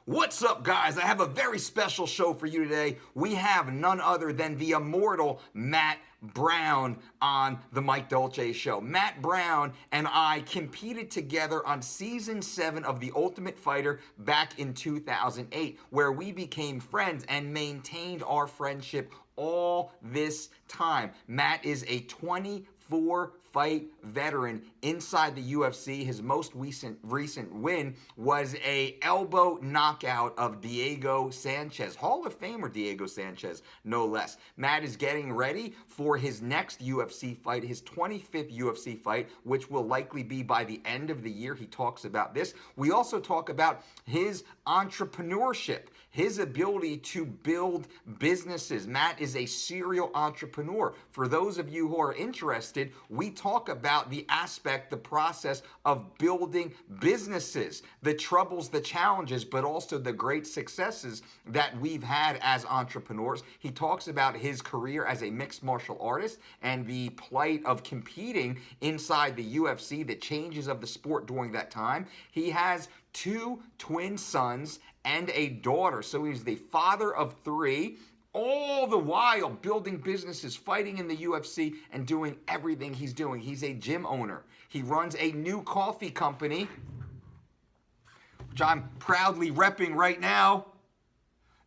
What's up, guys? I have a very special show for you today. We have none other than the immortal Matt Brown on the Mike Dolce Show. Matt Brown and I competed together on season 7 of The Ultimate Fighter back in 2008, where we became friends and maintained our friendship all this time. Matt is a 24-fight veteran inside the UFC. His most recent win was a elbow knockout of Diego Sanchez, Hall of Famer Diego Sanchez, no less. Matt is getting ready for his next UFC fight, his 25th UFC fight, which will likely be by the end of the year. He talks about this. We also talk about his entrepreneurship, his ability to build businesses. Matt is a serial entrepreneur. For those of you who are interested, we talk about the aspect, the process of building businesses, the troubles, the challenges, but also the great successes that we've had as entrepreneurs. He talks about his career as a mixed martial artist and the plight of competing inside the UFC, the changes of the sport during that time. He has 2 twin sons and a daughter. So he's the father of 3, all the while building businesses, fighting in the UFC, and doing everything he's doing. He's a gym owner. He runs a new coffee company, which I'm proudly repping right now,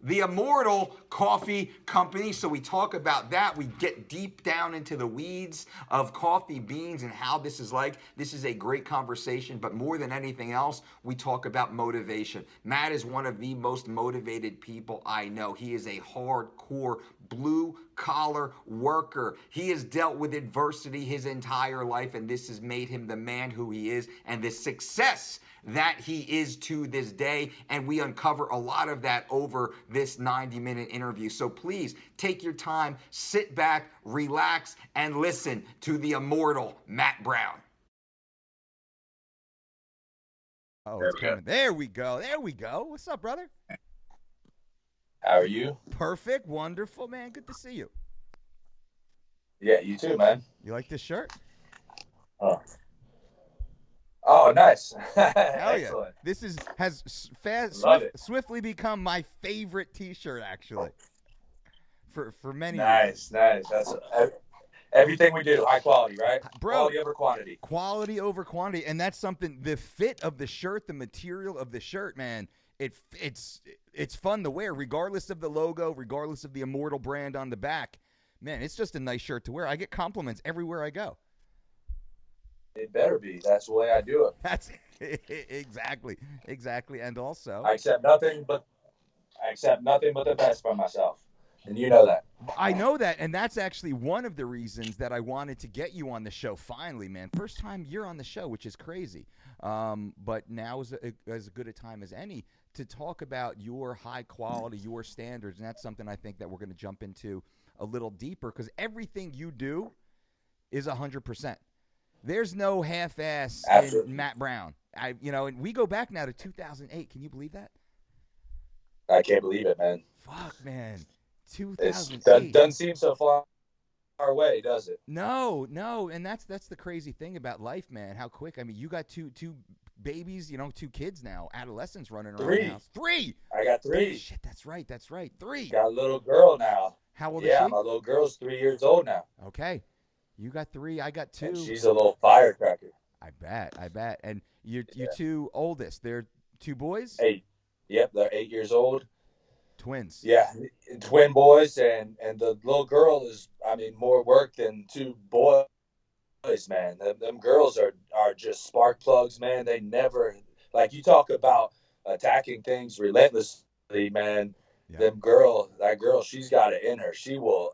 the Immortal Coffee Company. So we talk about that. We get deep down into the weeds of coffee beans and how this is like. This is a great conversation, but more than anything else, we talk about motivation. Matt is one of the most motivated people I know. He is a hardcore blue-collar worker. He has dealt with adversity his entire life, and this has made him the man who he is and the success that he is to this day, and we uncover a lot of that over this 90-minute interview. So please take your time, sit back, relax, and listen to the immortal Matt Brown. Oh, it's coming. There we go. There we go. What's up, brother? How are you? Perfect. Wonderful, man. Good to see you. Yeah, you too, man. You like this shirt? Oh, nice. Hell Excellent. Yeah. This has swiftly become my favorite T-shirt, actually. For many years. Nice. That's everything we do, high quality, right? Bro, quality over quantity. Quality over quantity, and that's something. The fit of the shirt, the material of the shirt, man. It's fun to wear, regardless of the logo, regardless of the Immortal brand on the back. Man, it's just a nice shirt to wear. I get compliments everywhere I go. It better be. That's the way I do it. That's exactly. And also, I accept nothing but the best from myself, and you know that. I know that, and that's actually one of the reasons that I wanted to get you on the show. Finally, man, first time you're on the show, which is crazy. But now is as good a time as any to talk about your high quality, your standards, and that's something I think that we're going to jump into a little deeper, because everything you do is 100%. There's no half-ass in Matt Brown. And we go back now to 2008. Can you believe that? I can't believe it, man. Fuck, man. 2008. It doesn't seem so far away, does it? No. And that's the crazy thing about life, man. How quick. I mean, you got two babies, 2 kids now, adolescents running around the house. 3. I got 3. Shit, that's right. 3. Got a little girl now. How old is she? Yeah, my little girl's 3 years old now. Okay. You got 3, I got 2. And she's a little firecracker. I bet. And your 2 oldest, they're 2 boys? 8. Yep, they're 8 years old. Twins. Yeah, twin boys, and the little girl is, more work than 2 boys, man. Them girls are just spark plugs, man. They never, like, you talk about attacking things relentlessly, man. Yeah. That girl, she's got it in her. She will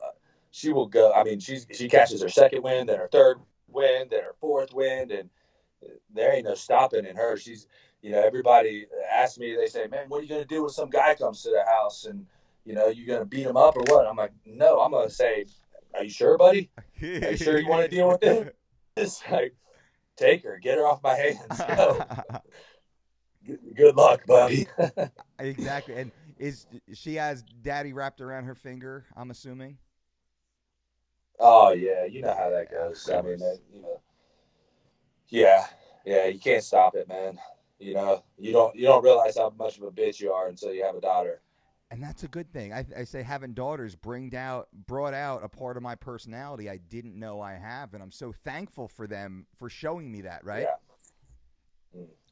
go. She catches her second wind, then her third wind, then her fourth wind, and there ain't no stopping in her. She's, everybody asks me, they say, man, what are you going to do when some guy comes to the house and, you going to beat him up or what? I'm like, no, I'm going to say, are you sure, buddy? Are you sure you want to deal with this? Like, take her, get her off my hands. Good luck, buddy. Exactly. And she has daddy wrapped around her finger, I'm assuming? Oh, yeah. You know how that goes. Yeah, you can't stop it, man. You don't realize how much of a bitch you are until you have a daughter. And that's a good thing. I say having daughters brought out a part of my personality I didn't know I have, and I'm so thankful for them for showing me that. Right?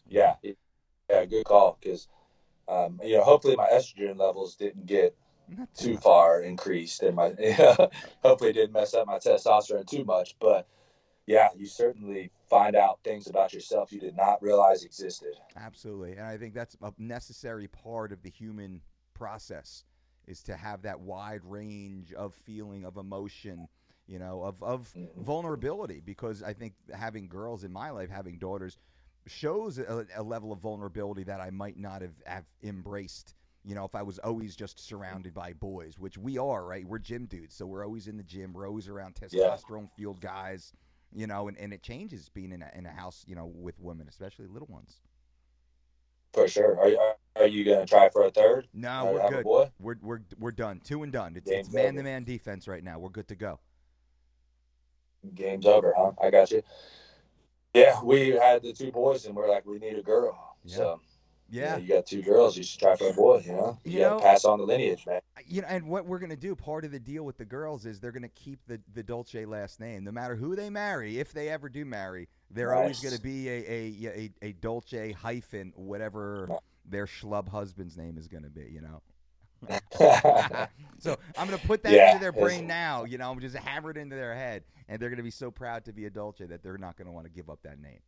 Yeah, yeah, good call. Because hopefully my estrogen levels didn't get Not too too much. far increased, and hopefully it didn't mess up my testosterone too much. But yeah, you certainly find out things about yourself you did not realize existed. Absolutely, and I think that's a necessary part of the human process is to have that wide range of feeling, of emotion, of Mm-hmm. vulnerability. Because I think having girls in my life, having daughters, shows a level of vulnerability that I might not have embraced. If I was always just surrounded by boys, which we are, right? We're gym dudes, so we're always in the gym. We're always around Yeah, testosterone fueled guys, and it changes being in a house, with women, especially little ones. for sure. Are you gonna try for a third? No, Or we're have a good. boy? We're done. Two and done. It's Game's man to over. man defense right now. We're good to go. Game's over, huh? I got you. Yeah, we had the two boys, and we're like, we need a girl. Yeah. So Yeah. you got two girls. You should try for a boy. You You got to know, pass on the lineage, man. and what we're gonna do, part of the deal with the girls is they're gonna keep the Dolce last name, no matter who they marry. If they ever do marry, they're always gonna Nice. be a Dolce hyphen whatever their schlub husband's name is gonna be. So I'm gonna put that into Yeah, their brain now. I'm just hammer it into their head, and they're gonna be so proud to be a Dolce that they're not gonna want to give up that name.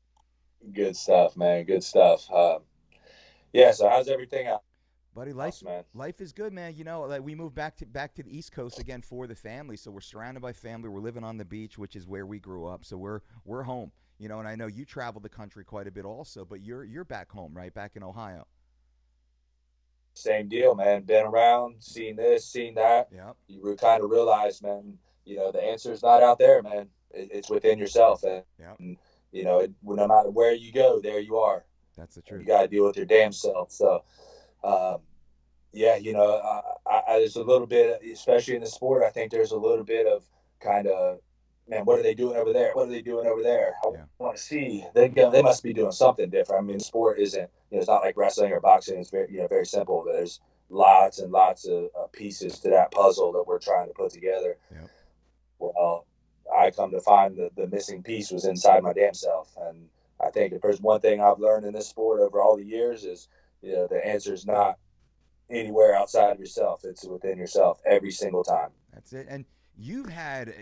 good stuff, man. Good stuff. Yeah. So how's everything Buddy, life else, man? life is good, man. Like we moved back to the East Coast again for the family, so we're surrounded by family. We're living on the beach, which is where we grew up. So we're home. And I know you travel the country quite a bit also, but you're back home, right? Back in Ohio. Same deal, man. Been around, seen this, seen that. Yep. You kind of realize, man. The answer is not out there, man. It's within yourself, and Yep. no matter where you go, there you are. That's the And you truth. got to deal with your damn self. So, um, yeah, there's a little bit, especially in the sport. I think there's a little bit of kind of, man, what are they doing over there? What are they doing over there? I Yeah. want to see. They must be doing something different. I mean, sport isn't, it's not like wrestling or boxing. It's very, very simple. There's lots and lots of pieces to that puzzle that we're trying to put together. Yep. Well, I come to find that the missing piece was inside my damn self. And I think if there's one thing I've learned in this sport over all the years is, the answer is not anywhere outside of yourself. It's within yourself every single time. That's it. And you've had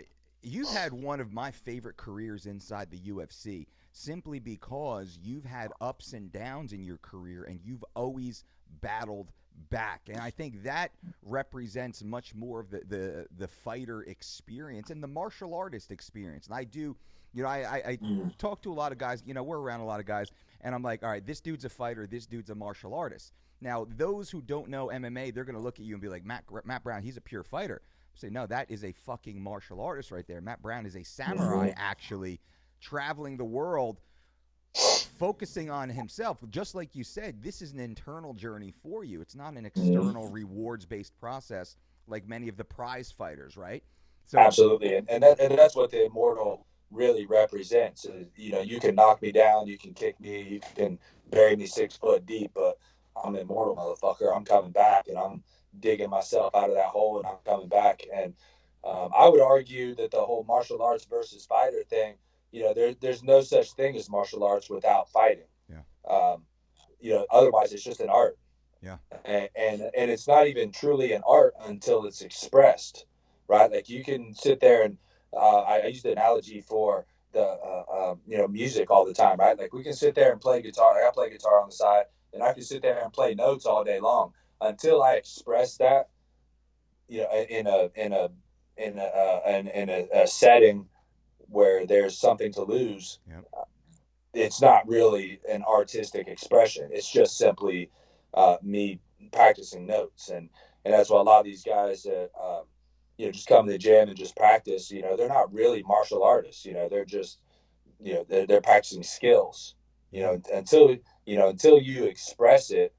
you've had one of my favorite careers inside the UFC simply because you've had ups and downs in your career and you've always battled back. And I think that represents much more of the fighter experience and the martial artist experience. And I do, I talk to a lot of guys, we're around a lot of guys, and I'm like, all right, this dude's a fighter, this dude's a martial artist. Now, those who don't know MMA, they're going to look at you and be like, Matt Brown, he's a pure fighter. Say, no, that is a fucking martial artist right there. Matt Brown is a samurai, actually, traveling the world, focusing on himself. Just like you said, this is an internal journey for you. It's not an external rewards-based process like many of the prize fighters, right? So, Absolutely, and that's what the Immortal really represents. You can knock me down, you can kick me, you can bury me 6 foot deep, but I'm immortal, motherfucker. I'm coming back, and I'm digging myself out of that hole, and I'm coming back. And I would argue that the whole martial arts versus fighter thing, there's no such thing as martial arts without fighting. yeah, Um, Otherwise it's just an art, yeah, and it's not even truly an art until it's expressed, right? Like you can sit there and I use the analogy for the music all the time, right? Like we can sit there and play guitar. I play guitar on the side, and I can sit there and play notes all day long until I express that, in a setting where there's something to lose. yeah, It's not really an artistic expression. It's just simply me practicing notes, and that's why a lot of these guys that just come to the gym and just practice. They're not really martial artists. They're just they're practicing skills. yeah, Until you express it,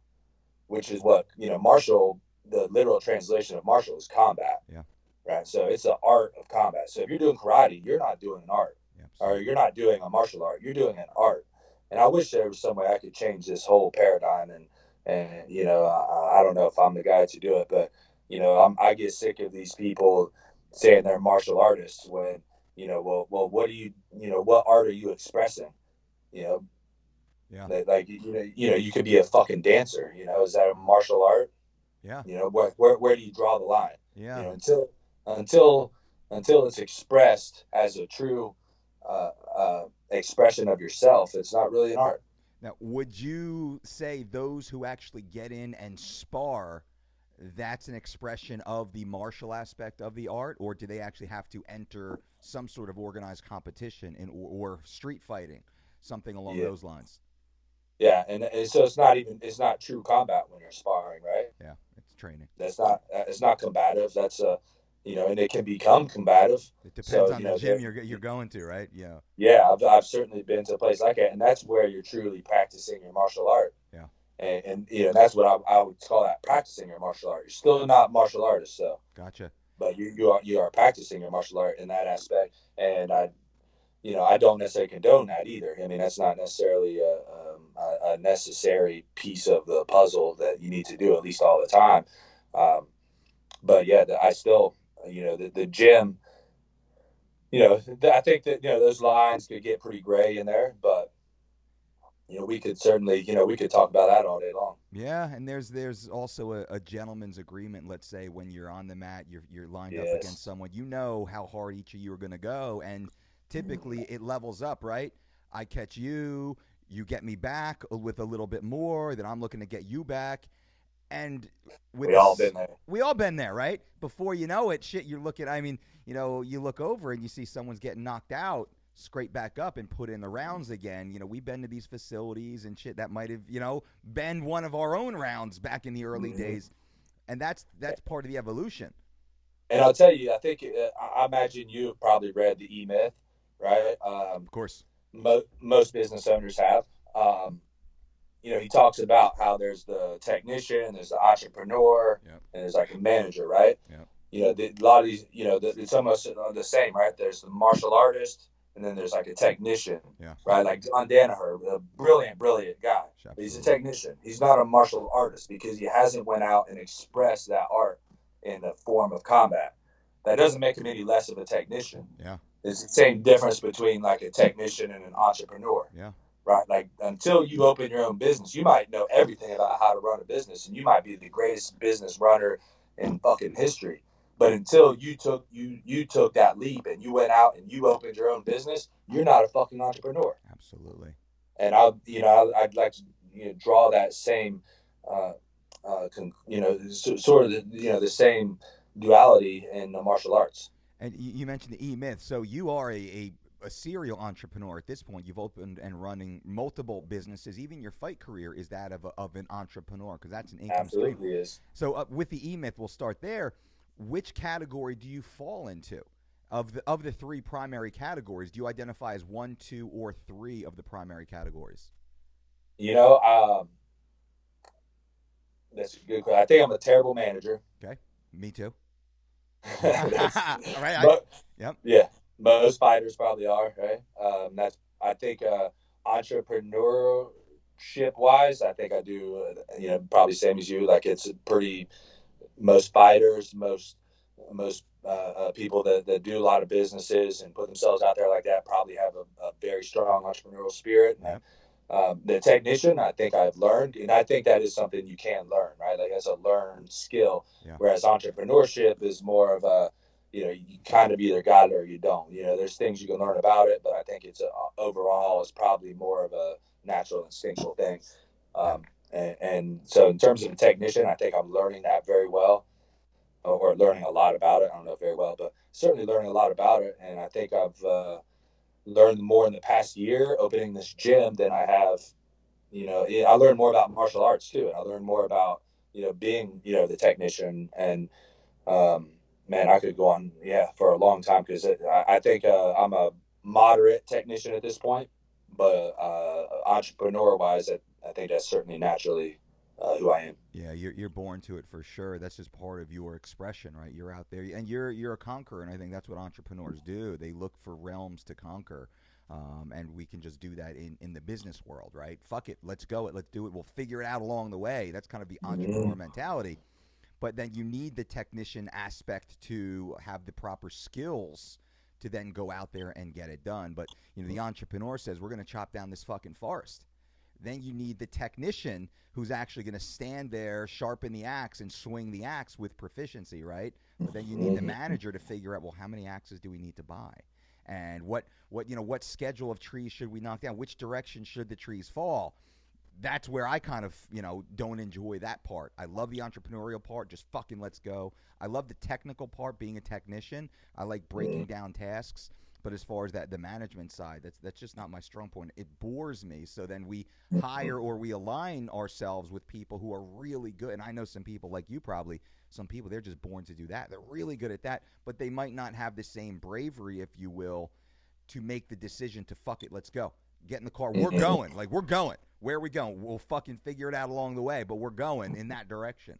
which is what martial. The literal translation of martial is combat, yeah, right? So it's the art of combat. So if you're doing karate, you're not doing an art, yeah, or absolutely. you're not doing a martial art. You're doing an art, And I wish there was some way I could change this whole paradigm. And you know, I don't know if I'm the guy to do it, but you know, I get sick of these people saying they're martial artists when, you know, well, what do you know, what art are you expressing? You know, Yeah. like you could be a fucking dancer. You know, is that a martial art? Yeah. You know, where do you draw the line? You Yeah. know, until until it's expressed as a true expression of yourself, it's not really an art. Now, would you say those who actually get in and spar, that's an expression of the martial aspect of the art, or do they actually have to enter some sort of organized competition or street fighting, something along Yeah, those lines? yeah, and so it's not true combat when you're sparring, right? Yeah, it's training. That's not it's not combative. That's you know, and it can become combative. It depends So on you the know, gym you're going to, right? Yeah. yeah, I've certainly been to a place like that, and that's where you're truly practicing your martial art. Yeah. And you know, that's what I would call that, practicing your martial art. You're still not martial artist, so Gotcha. but you are practicing your martial art in that aspect. And I, you know, I don't necessarily condone that either. I mean, that's not necessarily a necessary piece of the puzzle that you need to do at least all the time. Um, but yeah, I still, you know, the gym, you know, I think that, you know, those lines could get pretty gray in there, but you know, we could certainly, you know, we could talk about that all day long. Yeah, and there's also a gentleman's agreement. Let's say when you're on the mat, you're lined up against Yes. someone. You know how hard each of you are going to go, and typically it levels up, right? I catch you, you get me back with a little bit more. Then I'm looking to get you back, and with We all been this, there. we all been there, right? Before you know it, shit, you're looking. I mean, you look over and you see someone's getting knocked out, scrape back up and put in the rounds again. We've been to these facilities and shit that might have, been one of our own rounds back in the early Mm-hmm. days, and that's part of the evolution. And I'll tell you, I think I imagine you've probably read the E Myth, right? Of course. Most business owners have. Um, you know, he talks about how there's the technician, there's the entrepreneur, Yep. and there's like a manager, right? Yep. You know, a lot of these, you know, it's almost the same, right? There's the martial artist, and then there's like a technician, Yeah. right? Like John Danaher, a brilliant, brilliant guy. But he's a Absolutely. technician. He's not a martial artist because he hasn't went out and expressed that art in the form of combat. That doesn't make him any less of a technician. Yeah. It's the same difference between like a technician and an entrepreneur, Yeah. right? Like until you open your own business, you might know everything about how to run a business, and you might be the greatest business runner in fucking history. But until you took that leap and you went out and you opened your own business, you're not a fucking entrepreneur. Absolutely. And I'd like to, you know, draw that same sort of the same duality in the martial arts. And you mentioned the E Myth. So you are a serial entrepreneur at this point. You've opened and running multiple businesses. Even your fight career is that of an entrepreneur, because that's an income stream. Absolutely is. So with the E Myth, we'll start there. Which category do you fall into? Of the three primary categories, do you identify as 1, 2, or 3 of the primary categories? You know, that's a good question. I think I'm a terrible manager. Okay, me too. All right. But Yep. yeah, most fighters probably are, right? That's I think entrepreneurship wise, I think I do. You know, probably same as you. Like it's a pretty most fighters, most people that do a lot of businesses and put themselves out there like that probably have a very strong entrepreneurial spirit. And Yep. the technician, I think I've learned, and I think that is something you can learn, right? Like that's a learned skill. Yeah. Whereas entrepreneurship is more of a, you know, you kind of either got it or you don't. You know, there's things you can learn about it, but I think overall it's probably more of a natural instinctual thing. Yeah. And so in terms of a technician, I think I'm learning that very well, or learning a lot about it. I don't know very well, but certainly learning a lot about it. And I think I've learned more in the past year opening this gym than I have. You know, I learned more about martial arts too, and I learned more about, you know, being, you know, the technician. And um, man, I could go on, yeah, for a long time because I think I'm a moderate technician at this point, but entrepreneur wise, I think that's certainly naturally who I am. Yeah, you're born to it for sure. That's just part of your expression, right? You're out there, and you're a conqueror, and I think that's what entrepreneurs do. They look for realms to conquer. And we can just do that in the business world, right? Fuck it, let's go it, let's do it. We'll figure it out along the way. That's kind of the entrepreneur mentality. But then you need the technician aspect to have the proper skills to then go out there and get it done. But the entrepreneur says, we're going to chop down this fucking forest. Then you need the technician who's actually going to stand there, sharpen the axe, and swing the axe with proficiency, right? But then you need the manager to figure out, well, how many axes do we need to buy? And what schedule of trees should we knock down? Which direction should the trees fall? That's where I kind of, don't enjoy that part. I love the entrepreneurial part, just fucking let's go. I love the technical part, being a technician. I like breaking down tasks. But as far as the management side, that's just not my strong point. It bores me. So then we hire or we align ourselves with people who are really good. And I know some people like you probably, some people, they're just born to do that. They're really good at that, but they might not have the same bravery, if you will, to make the decision to fuck it, let's go. Get in the car. We're going. Like, we're going. Where are we going? We'll fucking figure it out along the way, but we're going in that direction.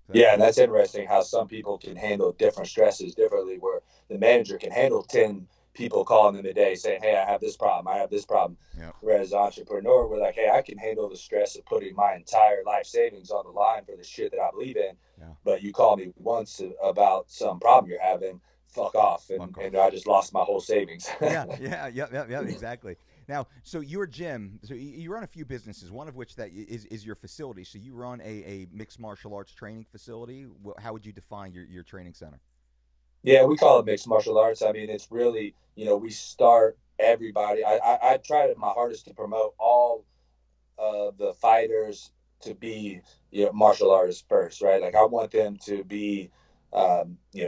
So yeah, and that's interesting how some people can handle different stresses differently, where the manager can handle 10 people calling them a day saying, hey, I have this problem, I have this problem. Yep. Whereas the entrepreneur, we're like, hey, I can handle the stress of putting my entire life savings on the line for the shit that I believe in. Yeah. But you call me once about some problem you're having, fuck off. And I just lost my whole savings. yeah, exactly. Now, so your gym, so you run a few businesses, one of which that is your facility. So you run a mixed martial arts training facility. How would you define your training center? Yeah, we call it mixed martial arts. I mean, it's really, we start everybody. I try my hardest to promote all of the fighters to be, martial artists first, right? Like I want them to be,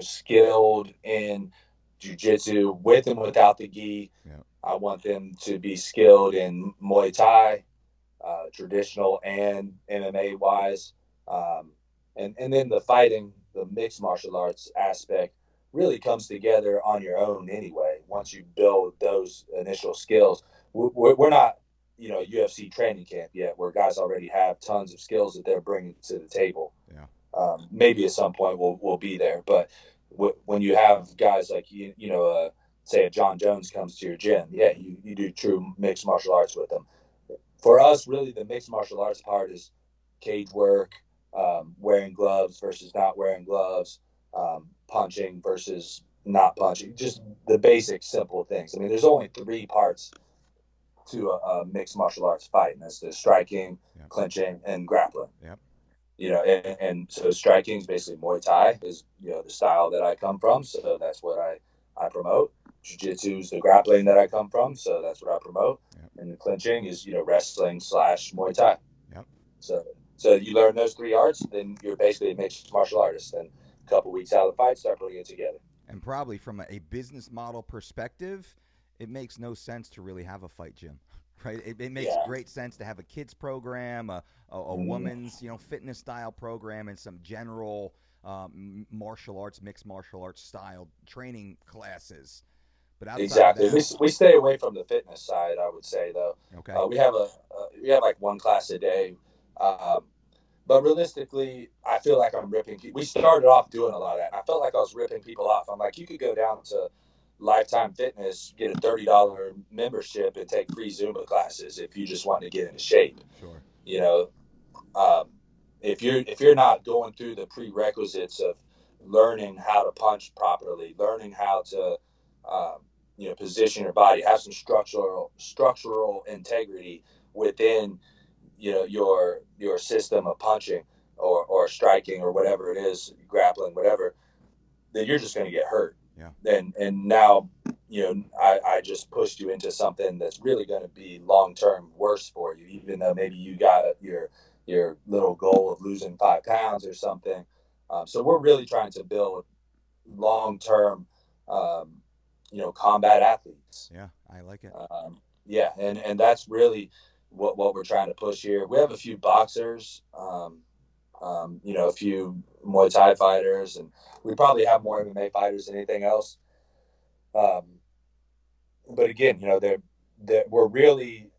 skilled in jiu-jitsu with and without the gi. Yeah. I want them to be skilled in Muay Thai, traditional and MMA wise. And then the fighting, the mixed martial arts aspect really comes together on your own anyway. Once you build those initial skills, we're not, UFC training camp yet, where guys already have tons of skills that they're bringing to the table. Yeah. Maybe at some point we'll be there, but when you have guys like say a John Jones comes to your gym, yeah, you do true mixed martial arts with them. For us, really, the mixed martial arts part is cage work, wearing gloves versus not wearing gloves, punching versus not punching, just the basic simple things. I mean, there's only 3 parts to a mixed martial arts fight, and that's the striking, Yep. clinching, and grappling. Yep. And so striking is basically Muay Thai is, the style that I come from. So that's what I promote. Jiu-jitsu is the grappling that I come from. So that's what I promote. Yep. And the clinching is, wrestling / Muay Thai. Yep. So you learn those 3 arts, then you're basically a mixed martial artist. And a couple weeks out of the fight, start putting it together. And probably from a business model perspective, it makes no sense to really have a fight gym, right? It makes great sense to have a kids program, a woman's, fitness style program, and some general martial arts, mixed martial arts style training classes. But exactly, that, we stay away from the fitness side, I would say, though. Okay. We have like 1 class a day. But realistically, I feel like I'm ripping people. We started off doing a lot of that. And I felt like I was ripping people off. I'm like, you could go down to Lifetime Fitness, get a $30 membership, and take free Zumba classes if you just want to get into shape. Sure. If you're not going through the prerequisites of learning how to punch properly, learning how to position your body, have some structural integrity within your system of punching or striking or whatever it is, grappling, whatever, then you're just going to get hurt. Yeah. And now, I just pushed you into something that's really going to be long-term worse for you, even though maybe you got your little goal of losing 5 pounds or something. So we're really trying to build long-term, combat athletes. Yeah, I like it. And that's really what we're trying to push here. We have a few boxers, a few Muay Thai fighters, and we probably have more MMA fighters than anything else. But again, we're really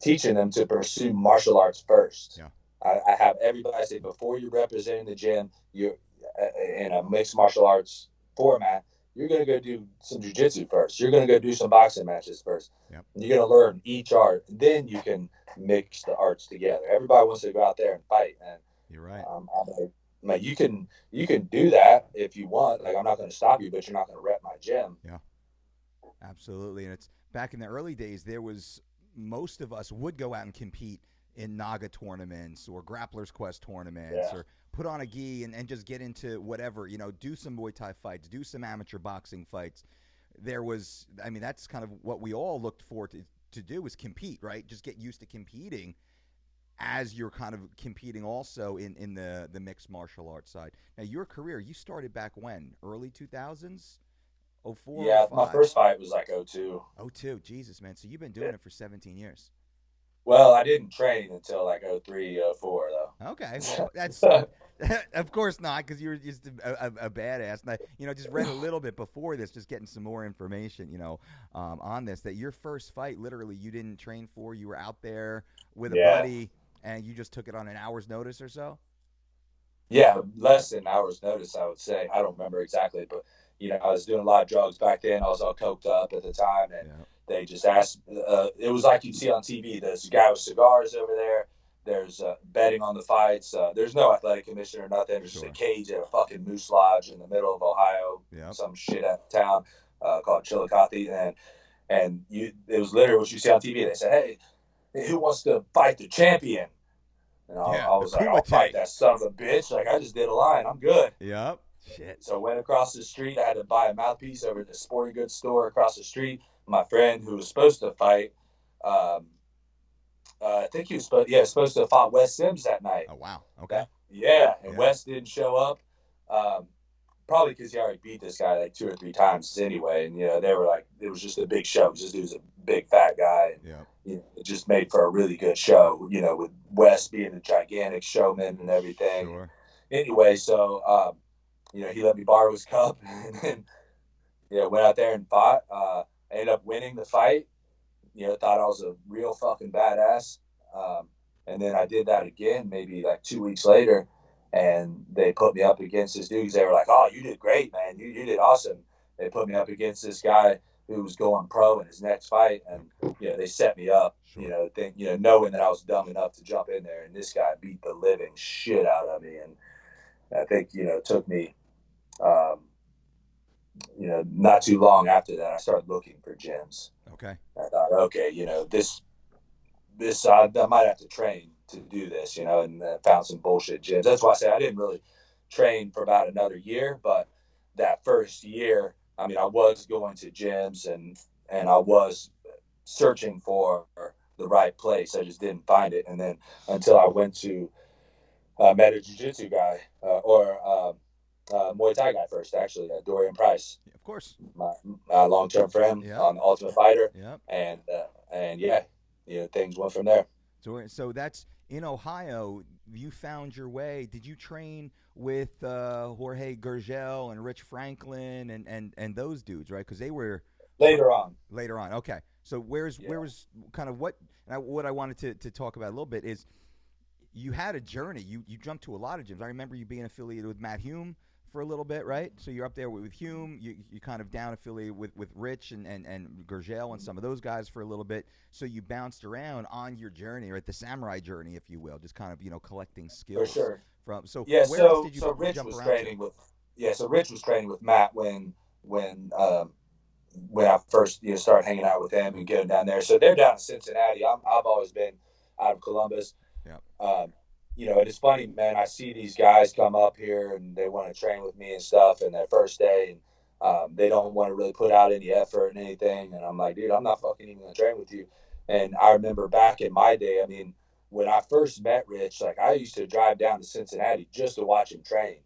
teaching them to pursue martial arts first. Yeah. I have everybody say, before you're representing the gym, you're in a mixed martial arts format, you're going to go do some jiu-jitsu first. You're going to go do some boxing matches first. Yep. You're going to learn each art. Then you can mix the arts together. Everybody wants to go out there and fight. And You're right. I'm like, man, you can do that if you want. Like, I'm not going to stop you, but you're not going to rep my gym. Yeah, absolutely. And it's back in the early days, most of us would go out and compete in Naga tournaments or Grappler's Quest tournaments, or put on a gi and just get into whatever, do some Muay Thai fights, do some amateur boxing fights. That's kind of what we all looked forward to do, is compete, right? Just get used to competing as you're kind of competing also in the mixed martial arts side. Now, your career, you started back when? Early 2000s? 04? Yeah, 05? my first fight was like 02. 02, Jesus, man. So you've been doing it for 17 years. Well, I didn't train until like 03, 04, though. Okay, well, that's of course not, because you were just a badass. And I, just read a little bit before this, just getting some more information, on this. That your first fight, literally, you didn't train for. You were out there with a buddy, and you just took it on an hour's notice or so. Yeah, less than an hour's notice, I would say. I don't remember exactly, but I was doing a lot of drugs back then. I was all coked up at the time, and they just asked. It was like you'd see on TV. There's a guy with cigars over there. There's betting on the fights. There's no athletic commission or nothing. There's just a cage at a fucking moose lodge in the middle of Ohio, some shit at the town called Chillicothe, and it was literally what you see on TV. They said, "Hey, who wants to fight the champion?" And I was like, "I'll fight that son of a bitch!" Like, I just did a line. I'm good. Yep. Shit. So I went across the street. I had to buy a mouthpiece over at the sporting goods store across the street. My friend who was supposed to fight, I think he was supposed to fight Wes Sims that night. Oh, wow. Okay. And Wes didn't show up, probably because he already beat this guy like 2 or 3 times anyway. And, they were like, it was just a big show. This dude was a big fat guy. And, it just made for a really good show, with Wes being a gigantic showman and everything. Sure. Anyway, so, he let me borrow his cup, and then, went out there and fought. Ended up winning the fight. Thought I was a real fucking badass. And then I did that again, maybe like 2 weeks later, and they put me up against this dude. They were like, "Oh, you did great, man. You did awesome." They put me up against this guy who was going pro in his next fight, and they set me up. Sure. Knowing that I was dumb enough to jump in there, and this guy beat the living shit out of me, and I think it took me. Not too long after that, I started looking for gyms. Okay. I thought, okay, this I might have to train to do this, and found some bullshit gyms. That's why I say I didn't really train for about another year, but that first year, I was going to gyms and I was searching for the right place. I just didn't find it. And then until I went to met a jiu-jitsu guy or Muay Thai guy first, actually, Dorian Price. Yeah, of course. My long-term friend on Ultimate Fighter. Yeah. And things went from there. So that's in Ohio. You found your way. Did you train with Jorge Gurgel and Rich Franklin and those dudes, right? Because they were later on. Okay. So where was kind of what I wanted to talk about a little bit is you had a journey. You jumped to a lot of gyms. I remember you being affiliated with Matt Hume for a little bit, right? So you're up there with Hume. You kind of down affiliated with Rich and Gurgel and some of those guys for a little bit. So you bounced around on your journey, right? The samurai journey, if you will, just kind of collecting skills. For sure. Where else did you Rich jump was around training to? So Rich was training with Matt when I first started hanging out with him and getting down there. So they're down in Cincinnati. I've always been out of Columbus. Yeah. And it's funny, man. I see these guys come up here and they want to train with me and stuff. And their first day, and they don't want to really put out any effort and anything. And I'm like, dude, I'm not fucking even gonna train with you. And I remember back in my day, when I first met Rich, like I used to drive down to Cincinnati just to watch him train.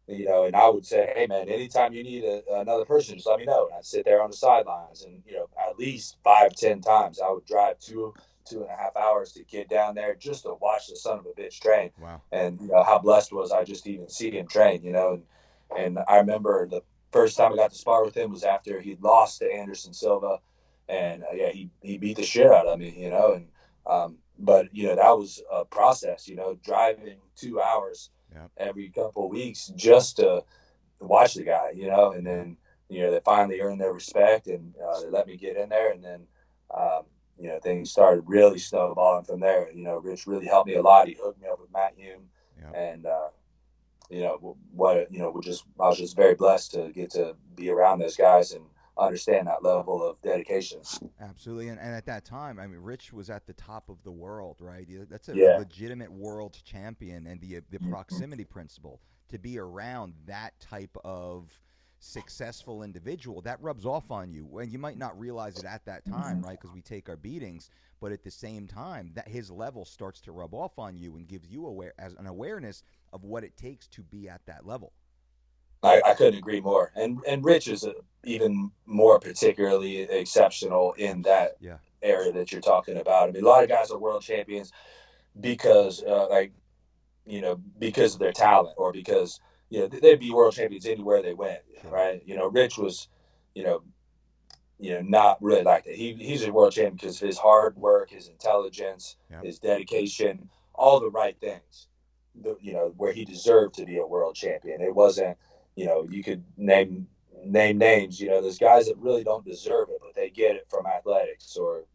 Yeah. And I would say, hey man, anytime you need another person, just let me know. And I'd sit there on the sidelines, and at least 5-10 times I would drive 2.5 hours to get down there just to watch the son of a bitch train. Wow. And how blessed was I just to even see him train, and I remember the first time I got to spar with him was after he'd lost to Anderson Silva, and he beat the shit out of me, but that was a process, driving 2 hours every couple of weeks just to watch the guy, and then they finally earned their respect, and they let me get in there, and then things started really snowballing from there. Rich really helped me a lot. He hooked me up with Matt Hume, Yep. and I was just very blessed to get to be around those guys and understand that level of dedication. Absolutely, and at that time, I mean, Rich was at the top of the world, right? That's a Yeah. legitimate world champion, and the proximity principle to be around that type of successful individual that rubs off on you, and you might not realize it at that time, right? Because we take our beatings, but at the same time, that his level starts to rub off on you and gives you an awareness of what it takes to be at that level. I couldn't agree more. And Rich is even more particularly exceptional in that Yeah. area that you're talking about. I mean, a lot of guys are world champions because, because of their talent, or because they'd be world champions anywhere they went, Sure. right? Rich was, not really like that. He's a world champion because of his hard work, his intelligence, Yep. his dedication, all the right things. Where he deserved to be a world champion. It wasn't, you could name names. There's guys that really don't deserve it, but they get it from athletics or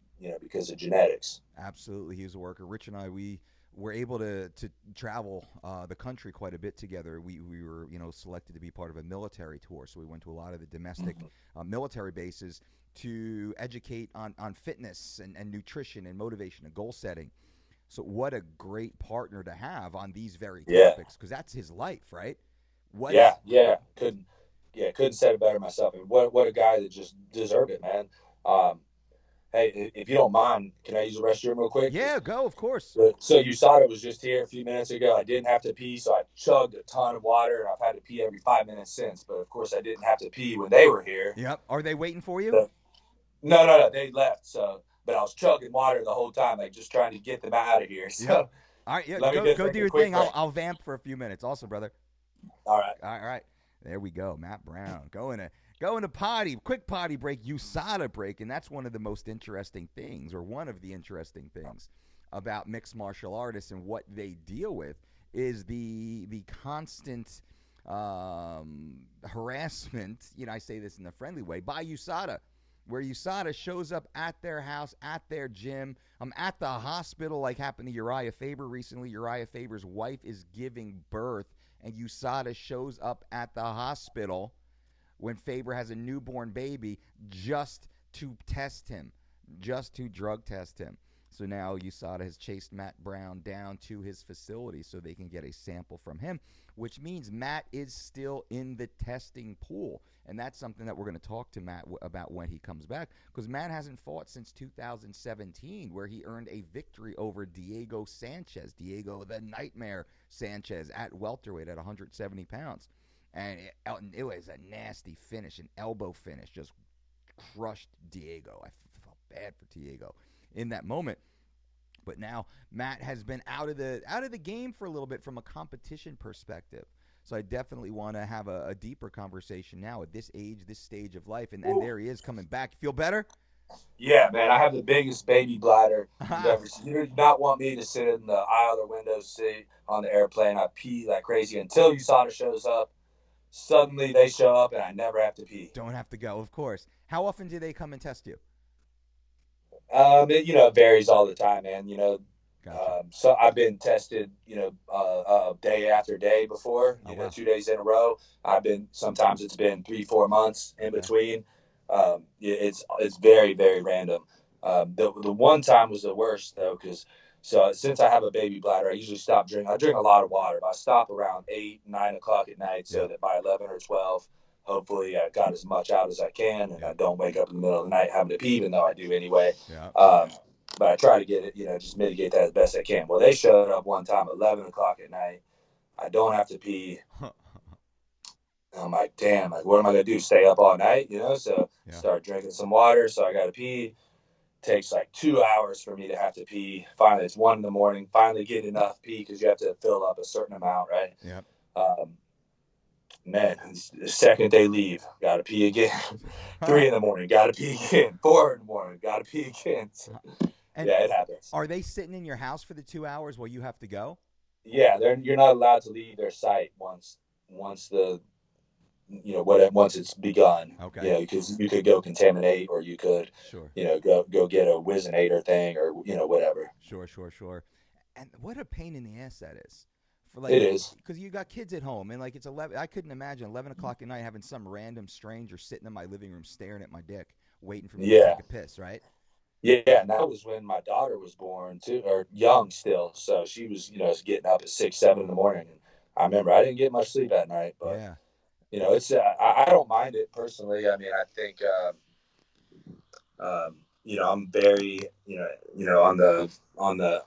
because of genetics. Absolutely, he was a worker. Rich and I, we were able to travel the country quite a bit together. We were selected to be part of a military tour, so we went to a lot of the domestic military bases to educate on fitness and nutrition and motivation and goal setting. So what a great partner to have on these very topics, because that's his life, right? Couldn't say it better myself. And what a guy that just deserved it, man. Hey, if you don't mind, can I use the restroom real quick? Yeah, go, of course. So USADA was just here a few minutes ago. I didn't have to pee, so I chugged a ton of water, and I've had to pee every 5 minutes since. But of course, I didn't have to pee when they were here. Yep. Are they waiting for you? So, no, they left. So, but I was chugging water the whole time, like just trying to get them out of here. So, yep. All right, yeah, go do your thing. I'll vamp for a few minutes. Also, brother. All right. All right. There we go. Matt Brown going to potty, quick potty break, USADA break, and that's one of the most interesting things, or one of the interesting things about mixed martial artists and what they deal with is the constant harassment. I say this in a friendly way by USADA, where USADA shows up at their house, at their gym, at the hospital, like happened to Uriah Faber recently. Uriah Faber's wife is giving birth, and USADA shows up at the hospital when Faber has a newborn baby just to test him, just to drug test him. So now USADA has chased Matt Brown down to his facility so they can get a sample from him, which means Matt is still in the testing pool. And that's something that we're going to talk to Matt about when he comes back, because Matt hasn't fought since 2017, where he earned a victory over Diego the Nightmare Sanchez, at welterweight at 170 pounds. And it was a nasty finish, an elbow finish, just crushed Diego. I felt bad for Diego in that moment. But now Matt has been out of the game for a little bit from a competition perspective. So I definitely want to have a deeper conversation now at this age, this stage of life. And there he is coming back. You feel better? Yeah, man. I have the biggest baby bladder you've ever seen. You do not want me to sit in the aisle or window seat on the airplane. I pee like crazy until USADA shows up. Suddenly they show up and I never have to pee. Don't have to go, of course. How often do they come and test you? It varies all the time, man. Gotcha. So I've been tested, day after day before, 2 days in a row. Sometimes it's been 3-4 months in between. It's very, very random. The one time was the worst though, because since I have a baby bladder, I usually stop drinking. I drink a lot of water, but I stop around 8-9 o'clock at night, so that by 11 or 12, hopefully I got as much out as I can, and I don't wake up in the middle of the night having to pee, even though I do anyway. But I try to get it, just mitigate that as best I can. Well, they showed up one time at 11 o'clock at night. I don't have to pee. I'm like, damn, what am I going to do? Stay up all night, So start drinking some water. So I got to pee. Takes like 2 hours for me to have to pee. Finally, it's 1 a.m. Finally get enough pee, because you have to fill up a certain amount, right? Yeah. Man, the second they leave, got to pee again. 3 a.m, got to pee again. 4 a.m, got to pee again. So, it happens. Are they sitting in your house for the 2 hours while you have to go? Yeah, you're not allowed to leave their site once once it's begun. Okay. Because you could go contaminate, or you could, Sure. go get a Wizinator thing, or whatever. Sure. And what a pain in the ass that is. For It like, is. because you got kids at home, and like it's 11. I couldn't imagine 11 o'clock at night having some random stranger sitting in my living room staring at my dick, waiting for me to Yeah. take a piss. Right? Yeah, and that was when my daughter was born too, or young still. So she was, getting up at 6, 7 in the morning. And I remember I didn't get much sleep at night, but Yeah. it's I don't mind it personally. I mean, I think I'm very on the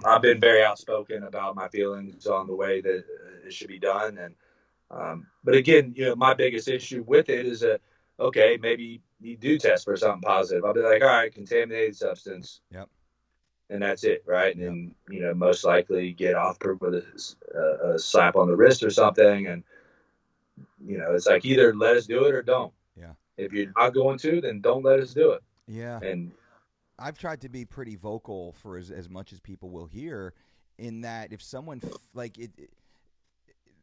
I've been very outspoken about my feelings on the way that it should be done, and but again, my biggest issue with it is okay, maybe you do test for something positive. I'll be like, all right, contaminated substance, Yep. and that's it, right? Yep. And most likely get off with a slap on the wrist or something, and it's like either let us do it or don't. Yeah. If you're not going to, then don't let us do it. Yeah. And I've tried to be pretty vocal for as much as people will hear, in that if someone like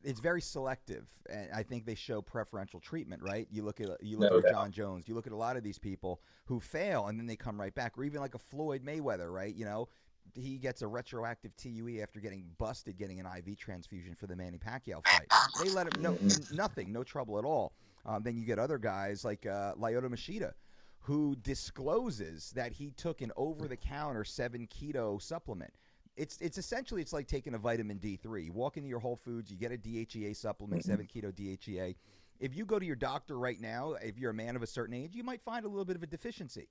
it's very selective, and I think they show preferential treatment. Right? You look at no a doubt. John Jones, you look at a lot of these people who fail and then they come right back, or even like a Floyd Mayweather. Right? He gets a retroactive TUE after getting busted getting an IV transfusion for the Manny Pacquiao fight. They let him nothing, no trouble at all. Then you get other guys like Lyoto Machida, who discloses that he took an over-the-counter 7-keto supplement. It's essentially, it's like taking a vitamin D3. You walk into your Whole Foods, you get a DHEA supplement, 7-keto DHEA. If you go to your doctor right now, if you're a man of a certain age, you might find a little bit of a deficiency.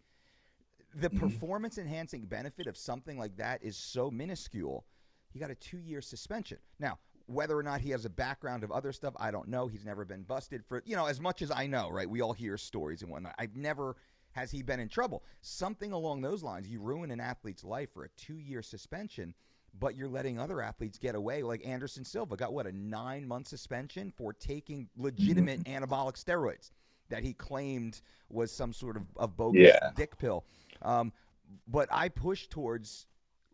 The performance-enhancing benefit of something like that is so minuscule, he got a 2-year suspension. Now, whether or not he has a background of other stuff, I don't know. He's never been busted for, as much as I know, right? We all hear stories and whatnot. I've never... Has he been in trouble? Something along those lines. You ruin an athlete's life for a 2-year suspension, but you're letting other athletes get away. Like Anderson Silva got, a 9-month suspension for taking legitimate anabolic steroids that he claimed was some sort of bogus Yeah. dick pill. But I push towards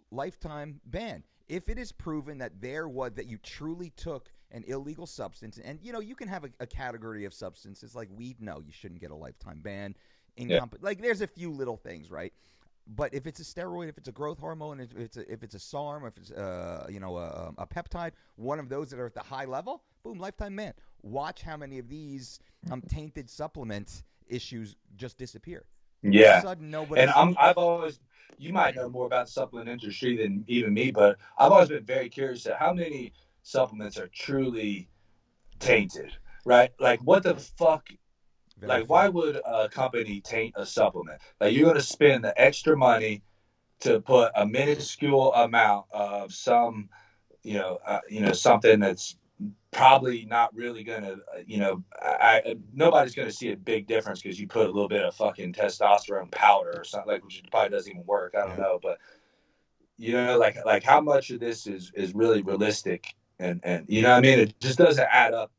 lifetime ban. If it is proven that that you truly took an illegal substance, and you can have a category of substances like weed. No, you shouldn't get a lifetime ban. Like there's a few little things, right? But if it's a steroid, if it's a growth hormone, if it's a SARM, if it's a peptide, one of those that are at the high level, boom, lifetime ban. Watch how many of these tainted supplement issues just disappear. All of Yeah. a sudden, nobody's... And I've always, you might know more about the supplement industry than even me, but I've always been very curious at how many supplements are truly tainted, right? Like, what the fuck? Very Why few. would a company taint a supplement? Like, you're going to spend the extra money to put a minuscule amount of some, something that's probably not really going to, nobody's going to see a big difference because you put a little bit of fucking testosterone powder or something, which probably doesn't even work. I don't know, but like how much of this is really realistic, and what I mean, it just doesn't add up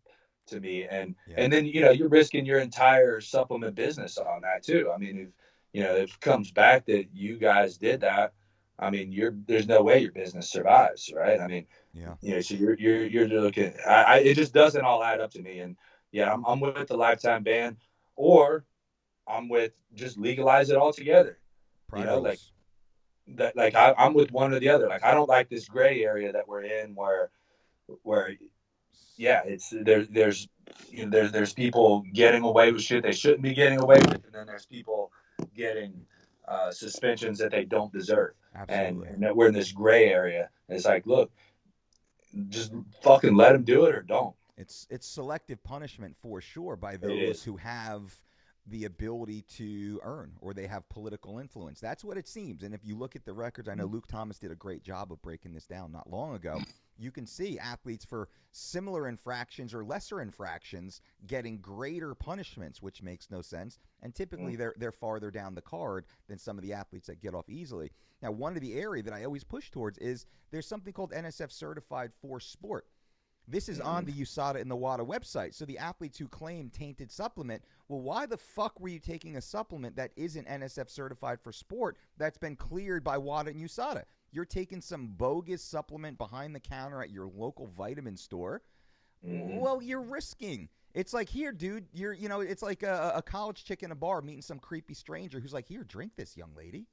to me. And then you're risking your entire supplement business on that too. I mean, if it comes back that you guys did that, I mean, there's no way your business survives, right? I mean, so you're looking. It just doesn't all add up to me. And I'm with the lifetime ban, or I'm with just legalize it altogether. Pride rules. That, like, I'm with one or the other. Like, I don't like this gray area that we're in where it's there's people getting away with shit they shouldn't be getting away with, and then there's people getting suspensions that they don't deserve. Absolutely. And that we're in this gray area. It's like, look, just fucking let them do it or don't. It's selective punishment for sure by It those is. who have the ability to earn, or they have political influence. That's what it seems. And if you look at the records, I know Luke Thomas did a great job of breaking this down not long ago. You can see athletes for similar infractions or lesser infractions getting greater punishments, which makes no sense. And typically they're farther down the card than some of the athletes that get off easily. Now, one of the area that I always push towards is there's something called NSF Certified for Sport. This is on the USADA and the WADA website. So the athletes who claim tainted supplement, well, why the fuck were you taking a supplement that isn't NSF certified for sport that's been cleared by WADA and USADA? You're taking some bogus supplement behind the counter at your local vitamin store. Well, you're risking. It's like, here, dude, it's like a college chick in a bar meeting some creepy stranger who's like, here, drink this, young lady.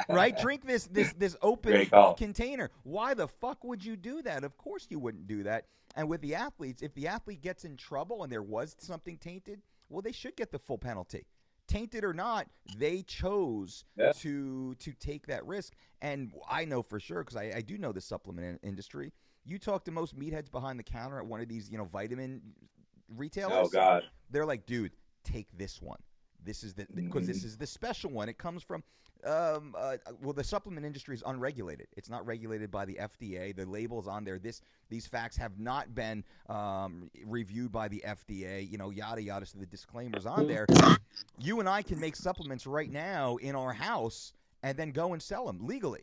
Right? Drink this open container. Why the fuck would you do that? Of course you wouldn't do that. And with the athletes, if the athlete gets in trouble and there was something tainted, well, they should get the full penalty. Tainted or not, they chose to take that risk. And I know for sure, because I do know the supplement industry. You talk to most meatheads behind the counter at one of these, vitamin retailers. Oh God! They're like, dude, take this one. This is because this is the special one. It comes from, the supplement industry is unregulated. It's not regulated by the FDA. The label's on there. These facts have not been reviewed by the FDA. Yada yada. So the disclaimer's on there. You and I can make supplements right now in our house and then go and sell them legally.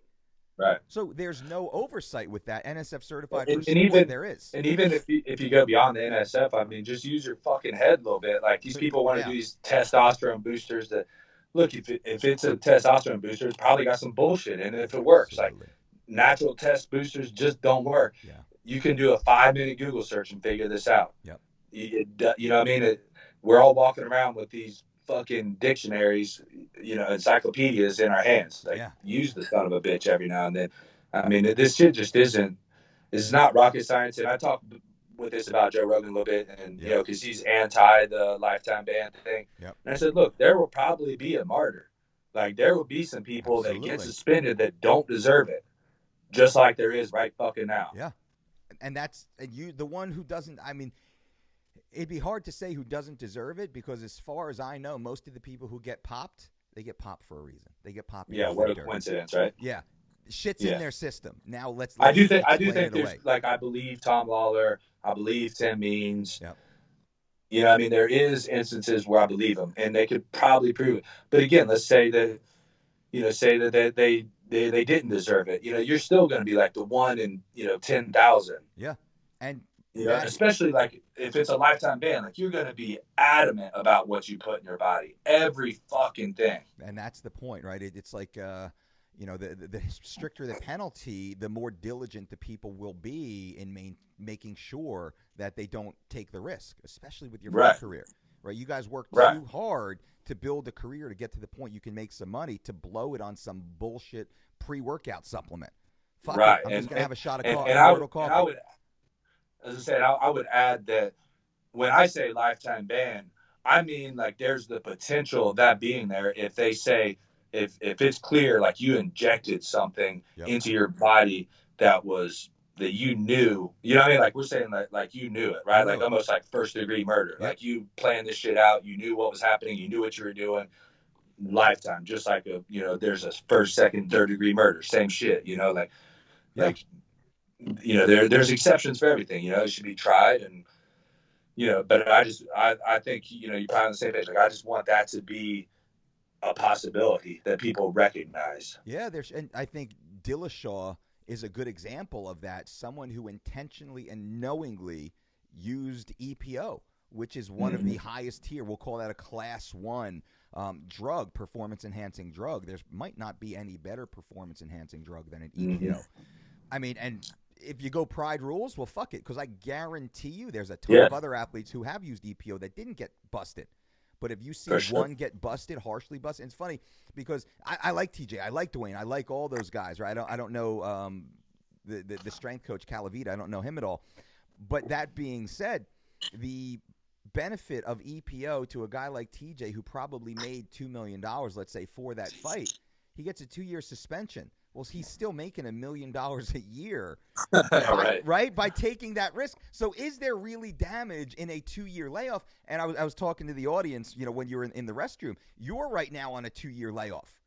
Right. So there's no oversight with that. NSF certified and for sport, there is. And even if you go beyond the NSF, I mean, just use your fucking head a little bit. Like, these people want to do these testosterone boosters that, look, if it's a testosterone booster, it's probably got some bullshit in it if it works. Absolutely. Like, natural test boosters just don't work. Yeah. You can do a 5-minute Google search and figure this out. Yep. You know what I mean? We're all walking around with these fucking dictionaries, encyclopedias in our hands. Like, use the son of a bitch every now and then. I mean, this shit just it's not rocket science. And I talked with this about Joe Rogan a little bit, and because he's anti the lifetime ban thing. Yep. And I said, look, there will probably be a martyr. Like, there will be some people that get suspended that don't deserve it, just like there is right fucking now. Yeah, and that's the one who doesn't. I mean, it'd be hard to say who doesn't deserve it, because as far as I know, most of the people who get popped, they get popped for a reason. They get popped. Yeah, what a coincidence, right? Yeah, shit's in their system. Now let's I do think there's, like, I believe Tom Lawler, I believe Tim Means. Yeah. I mean, there is instances where I believe them, and they could probably prove it. But again, let's say that they didn't deserve it. You're still going to be like the one in 10,000. Yeah, and especially like if it's a lifetime ban, like, you're going to be adamant about what you put in your body, every fucking thing. And that's the point, right? It's like, the stricter the penalty, the more diligent the people will be in making sure that they don't take the risk, especially with your career, right? You guys work too hard to build a career to get to the point you can make some money to blow it on some bullshit pre-workout supplement. Fuck it. I'm just going to have a shot of coffee. As I said, I would add that when I say lifetime ban, I mean, like, there's the potential of that being there if they say, if it's clear, like, you injected something into your body that you knew, you know what I mean? Like, we're saying like you knew it, right? Like, almost like first-degree murder. Like, you planned this shit out, you knew what was happening, you knew what you were doing. Lifetime, just like there's a first, second, third-degree murder, same shit. There's exceptions for everything. It should be tried, and but I think you're probably on the same page. Like, I just want that to be a possibility that people recognize. Yeah, and I think Dillashaw is a good example of that. Someone who intentionally and knowingly used EPO, which is one of the highest tier. We'll call that a class 1 drug, performance-enhancing drug. There might not be any better performance-enhancing drug than an EPO. I mean, and if you go pride rules, well, fuck it, because I guarantee you there's a ton of other athletes who have used EPO that didn't get busted. But if you see one get busted, harshly busted, it's funny because I like TJ, I like Dwayne, I like all those guys, right? I don't know the strength coach Calavita, I don't know him at all. But that being said, the benefit of EPO to a guy like TJ who probably made $2 million, let's say, for that fight, he gets a 2-year suspension. Well, he's still making $1 million a year, right? By taking that risk. So is there really damage in a 2-year layoff? And I was talking to the audience, when you were in the restroom. You're right now on a 2-year layoff.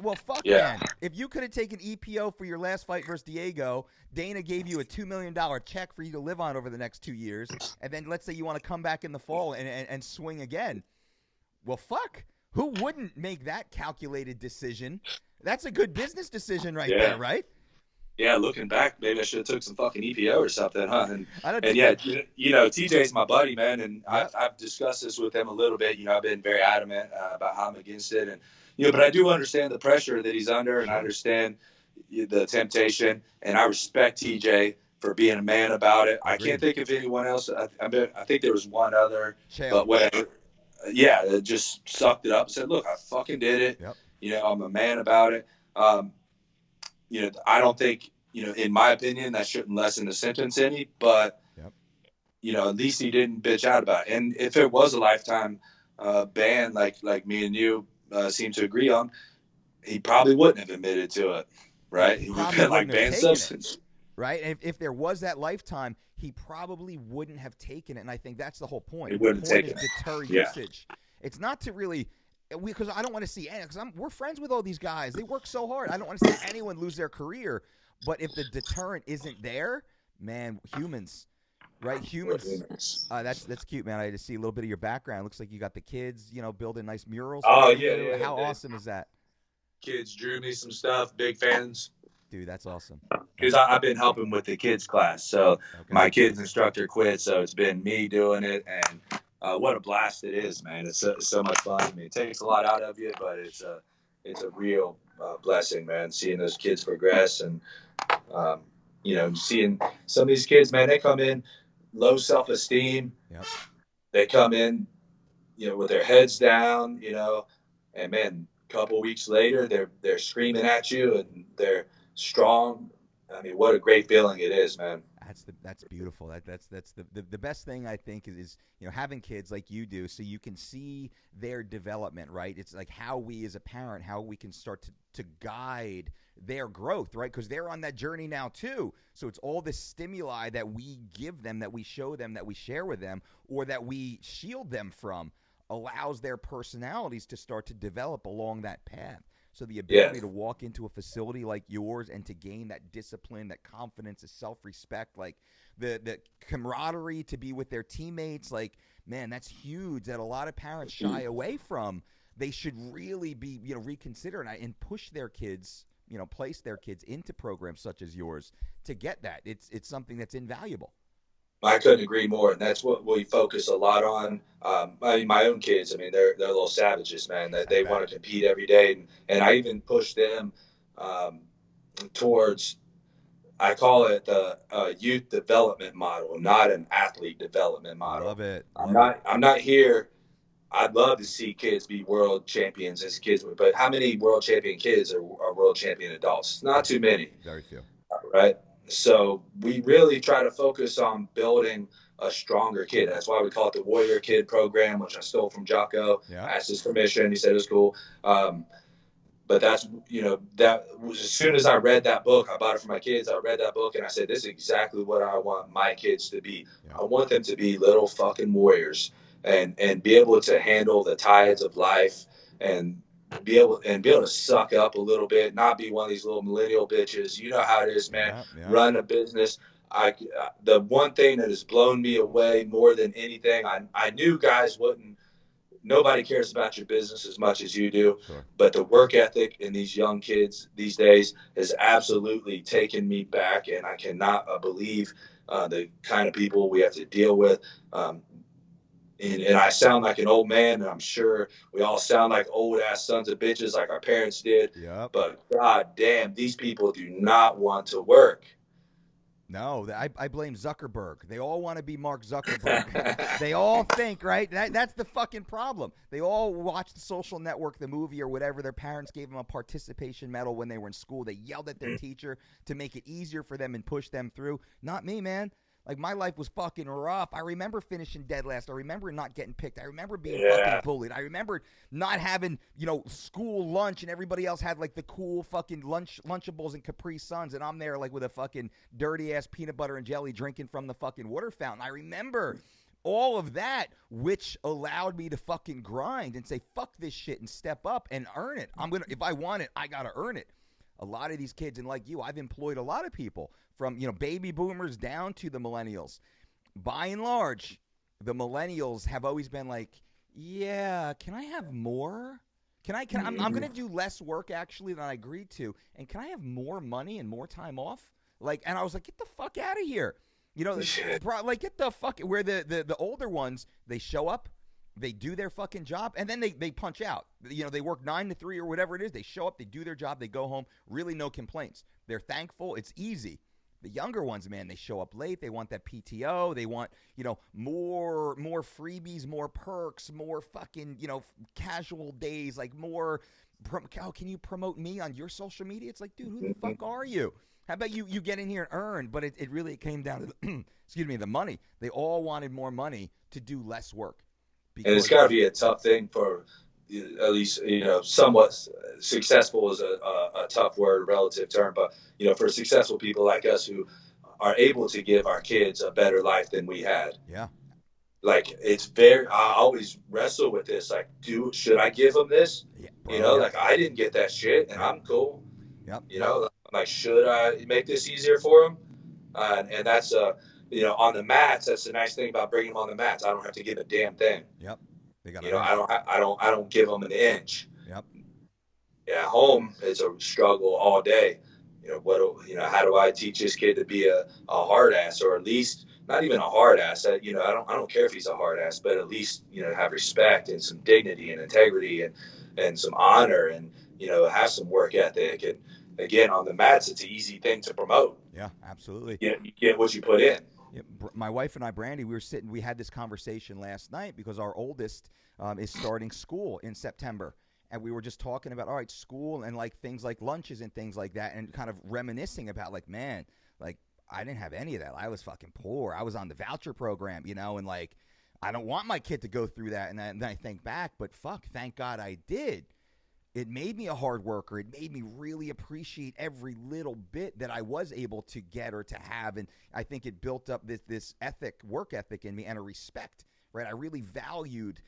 Well, fuck, man. If you could have taken EPO for your last fight versus Diego, Dana gave you a $2 million check for you to live on over the next 2 years, and then let's say you want to come back in the fall and swing again. Well, fuck. Who wouldn't make that calculated decision? That's a good business decision right there, right? Yeah, looking back, maybe I should have took some fucking EPO or something, huh? And TJ's my buddy, man, and I've discussed this with him a little bit. I've been very adamant about how I'm against it, and but I do understand the pressure that he's under, and I understand the temptation, and I respect TJ for being a man about it. I Agreed. can't think of anyone else. I think there was one other, Chael. but whatever. Yeah, it just sucked it up and said, look, I fucking did it. Yep. You know, I'm a man about it. You know, I don't think, you know, in my opinion, that shouldn't lessen the sentence any, but, Yep. you know, at least he didn't bitch out about it. And if it was a lifetime ban, like me and you seem to agree on, he probably wouldn't have admitted to it, right? He would have been like banned substance. Right? And if there was that lifetime, he probably wouldn't have taken it. And I think that's the whole point. He wouldn't the point have is taken deter Yeah. usage. It's not to really because I don't want to see any because we're friends with all these guys. They work so hard. I don't want to see anyone lose their career. But if the deterrent isn't there, man, humans, right? Humans. That's cute, man. I just see a little bit of your background. Looks like you got the kids, you know, building nice murals. Oh, yeah. How awesome is that? Kids drew me some stuff. Big fans. Dude, that's awesome. Because I've been helping with the kids class. So my kids instructor quit. So it's been me doing it. And what a blast it is, man. It's so much fun. I mean, it takes a lot out of you, but it's a real blessing, man, seeing those kids progress. And, you know, seeing some of these kids, man, they come in low self-esteem. Yep. They come in, you know, with their heads down, you know, and, man, a couple weeks later, they're screaming at you and they're strong. I mean, what a great feeling it is, man. That's beautiful. That's the best thing I think is you know having kids like you do, so you can see their development, right? It's like how we as a parent, how we can start to guide their growth, right? Because they're on that journey now too. So it's all the stimuli that we give them, that we show them, that we share with them, or that we shield them from, allows their personalities to start to develop along that path. So the ability to walk into a facility like yours and to gain that discipline, that confidence, the self-respect, like the camaraderie to be with their teammates, like, man, that's huge that a lot of parents shy away from. They should really be, you know, reconsider and push their kids, you know, place their kids into programs such as yours to get that. It's something that's invaluable. I couldn't agree more, and that's what we focus a lot on. I mean, my own kids, I mean, they're little savages, man. That they want to compete every day, and I even push them towards. I call it the youth development model, not an athlete development model. Love it. I'm not here. I'd love to see kids be world champions as kids, but how many world champion kids are world champion adults? Not too many. Very few. Right. So we really try to focus on building a stronger kid. That's why we call it the Warrior Kid program, which I stole from Jocko. Yeah. Asked his permission. He said it was cool. But that's, you know, that was as soon as I read that book, I bought it for my kids. I read that book and I said, this is exactly what I want my kids to be. Yeah. I want them to be little fucking warriors and be able to handle the tides of life and be able to suck up a little bit, not be one of these little millennial bitches. You know how it is, man. Yeah. Run a business. The one thing that has blown me away more than anything, I knew guys wouldn't. Nobody cares about your business as much as you do, sure. But the work ethic in these young kids these days has absolutely taken me back, and I cannot believe the kind of people we have to deal with. And I sound like an old man, and I'm sure we all sound like old-ass sons of bitches like our parents did. Yep. But God damn, these people do not want to work. No, I blame Zuckerberg. They all want to be Mark Zuckerberg. They all think, right? That's the fucking problem. They all watch The Social Network, the movie or whatever. Their parents gave them a participation medal when they were in school. They yelled at their teacher to make it easier for them and push them through. Not me, man. Like, my life was fucking rough. I remember finishing dead last. I remember not getting picked. I remember being fucking bullied. I remember not having, you know, school lunch and everybody else had, like, the cool fucking Lunchables and Capri Suns, and I'm there, like, with a fucking dirty-ass peanut butter and jelly drinking from the fucking water fountain. I remember all of that, which allowed me to fucking grind and say, fuck this shit and step up and earn it. If I want it, I gotta earn it. A lot of these kids, and like you, I've employed a lot of people from, you know, baby boomers down to the millennials. By and large, the millennials have always been like, yeah, can I have more? I'm going to do less work actually than I agreed to. And can I have more money and more time off? Like, and I was like, get the fuck out of here. You know, like, get the fuck, where the older ones, they show up. They do their fucking job, and then they punch out. You know, they work 9 to 3 or whatever it is. They show up, they do their job, they go home. Really no complaints. They're thankful. It's easy. The younger ones, man, they show up late. They want that PTO. They want, more freebies, more perks, more fucking, casual days, like more. Can you promote me on your social media? It's like, dude, who the fuck are you? How about you get in here and earn? But it really came down to, the money. They all wanted more money to do less work. And it's got to be a tough thing for, at least, somewhat successful is a tough word, relative term, but, for successful people like us who are able to give our kids a better life than we had. Yeah. Like, I always wrestle with this. Like, should I give them this? Yeah, bro, like, I didn't get that shit and I'm cool. Yep. Like, should I make this easier for them? And that's, on the mats, that's the nice thing about bringing them on the mats. I don't have to give a damn thing. Yep. They got I don't give them an inch. Yep. Yeah, at home it's a struggle all day. How do I teach this kid to be a hard ass, or at least not even a hard ass? I don't care if he's a hard ass, but at least have respect and some dignity and integrity and some honor, and have some work ethic. And again, on the mats, it's an easy thing to promote. Yeah, absolutely. You get what you put in. Yeah, my wife and I, Brandy, we had this conversation last night because our oldest is starting school in September. And we were just talking about, all right, school and like things like lunches and things like that, and kind of reminiscing about like, man, like I didn't have any of that. I was fucking poor. I was on the voucher program, and like I don't want my kid to go through that. And then I think back, but fuck, thank God I did. It made me a hard worker. It made me really appreciate every little bit that I was able to get or to have. And I think it built up this work ethic in me, and a respect, right? I really valued.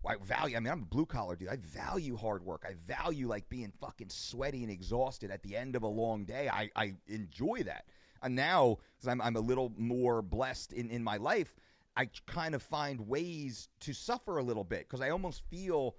I mean, I'm a blue collar dude. I value hard work. I value like being fucking sweaty and exhausted at the end of a long day. I enjoy that. And now, because I'm a little more blessed in my life, I kind of find ways to suffer a little bit because I almost feel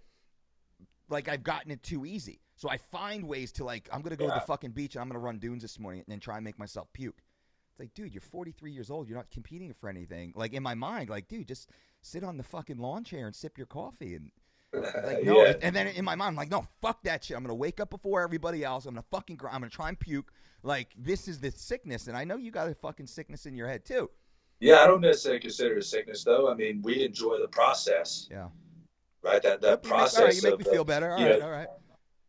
like I've gotten it too easy. So I find ways to like, I'm going to go to the fucking beach and I'm going to run dunes this morning and then try and make myself puke. It's like, dude, you're 43 years old. You're not competing for anything. Like in my mind, like, dude, just sit on the fucking lawn chair and sip your coffee. And like, no. And then in my mind, I'm like, no, fuck that shit. I'm going to wake up before everybody else. I'm going to fucking I'm going to try and puke. Like, this is the sickness. And I know you got a fucking sickness in your head too. Yeah, I don't necessarily consider it a sickness though. I mean, we enjoy the process. Yeah. Right. That process. You make me feel better. All right.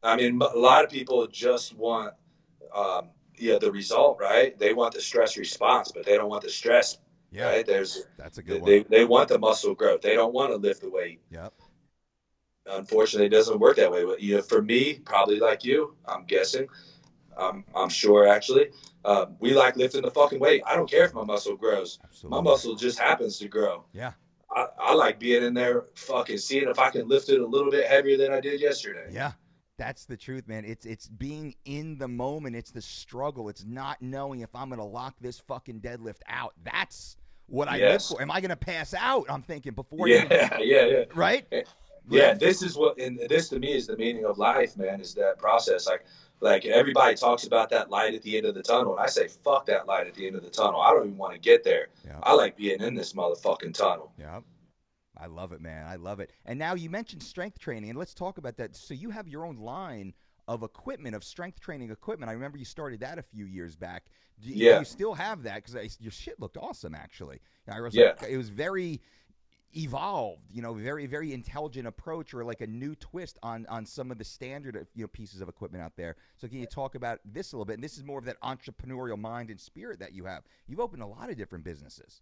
I mean, a lot of people just want, the result, right? They want the stress response, but they don't want the stress. Yeah, right? That's a good one. They want the muscle growth. They don't want to lift the weight. Yep. Unfortunately, it doesn't work that way. But, for me, probably like you, I'm guessing, I'm sure actually, we like lifting the fucking weight. I don't care if my muscle grows. Absolutely. My muscle just happens to grow. Yeah. I like being in there, fucking seeing if I can lift it a little bit heavier than I did yesterday. Yeah. That's the truth, man. It's being in the moment. It's the struggle. It's not knowing if I'm going to lock this fucking deadlift out. That's what I live for. Am I going to pass out? I'm thinking before. Yeah. Right? Yeah, this to me is the meaning of life, man, is that process. Like everybody talks about that light at the end of the tunnel. And I say, fuck that light at the end of the tunnel. I don't even want to get there. Yeah. I like being in this motherfucking tunnel. Yeah. I love it, man. I love it. And now you mentioned strength training, and let's talk about that. So you have your own line of equipment, of strength training equipment. I remember you started that a few years back. Do you still have that? Because your shit looked awesome, actually. It was very evolved, very, very intelligent approach, or like a new twist on some of the standard pieces of equipment out there. So can you talk about this a little bit? And this is more of that entrepreneurial mind and spirit that you have. You've opened a lot of different businesses.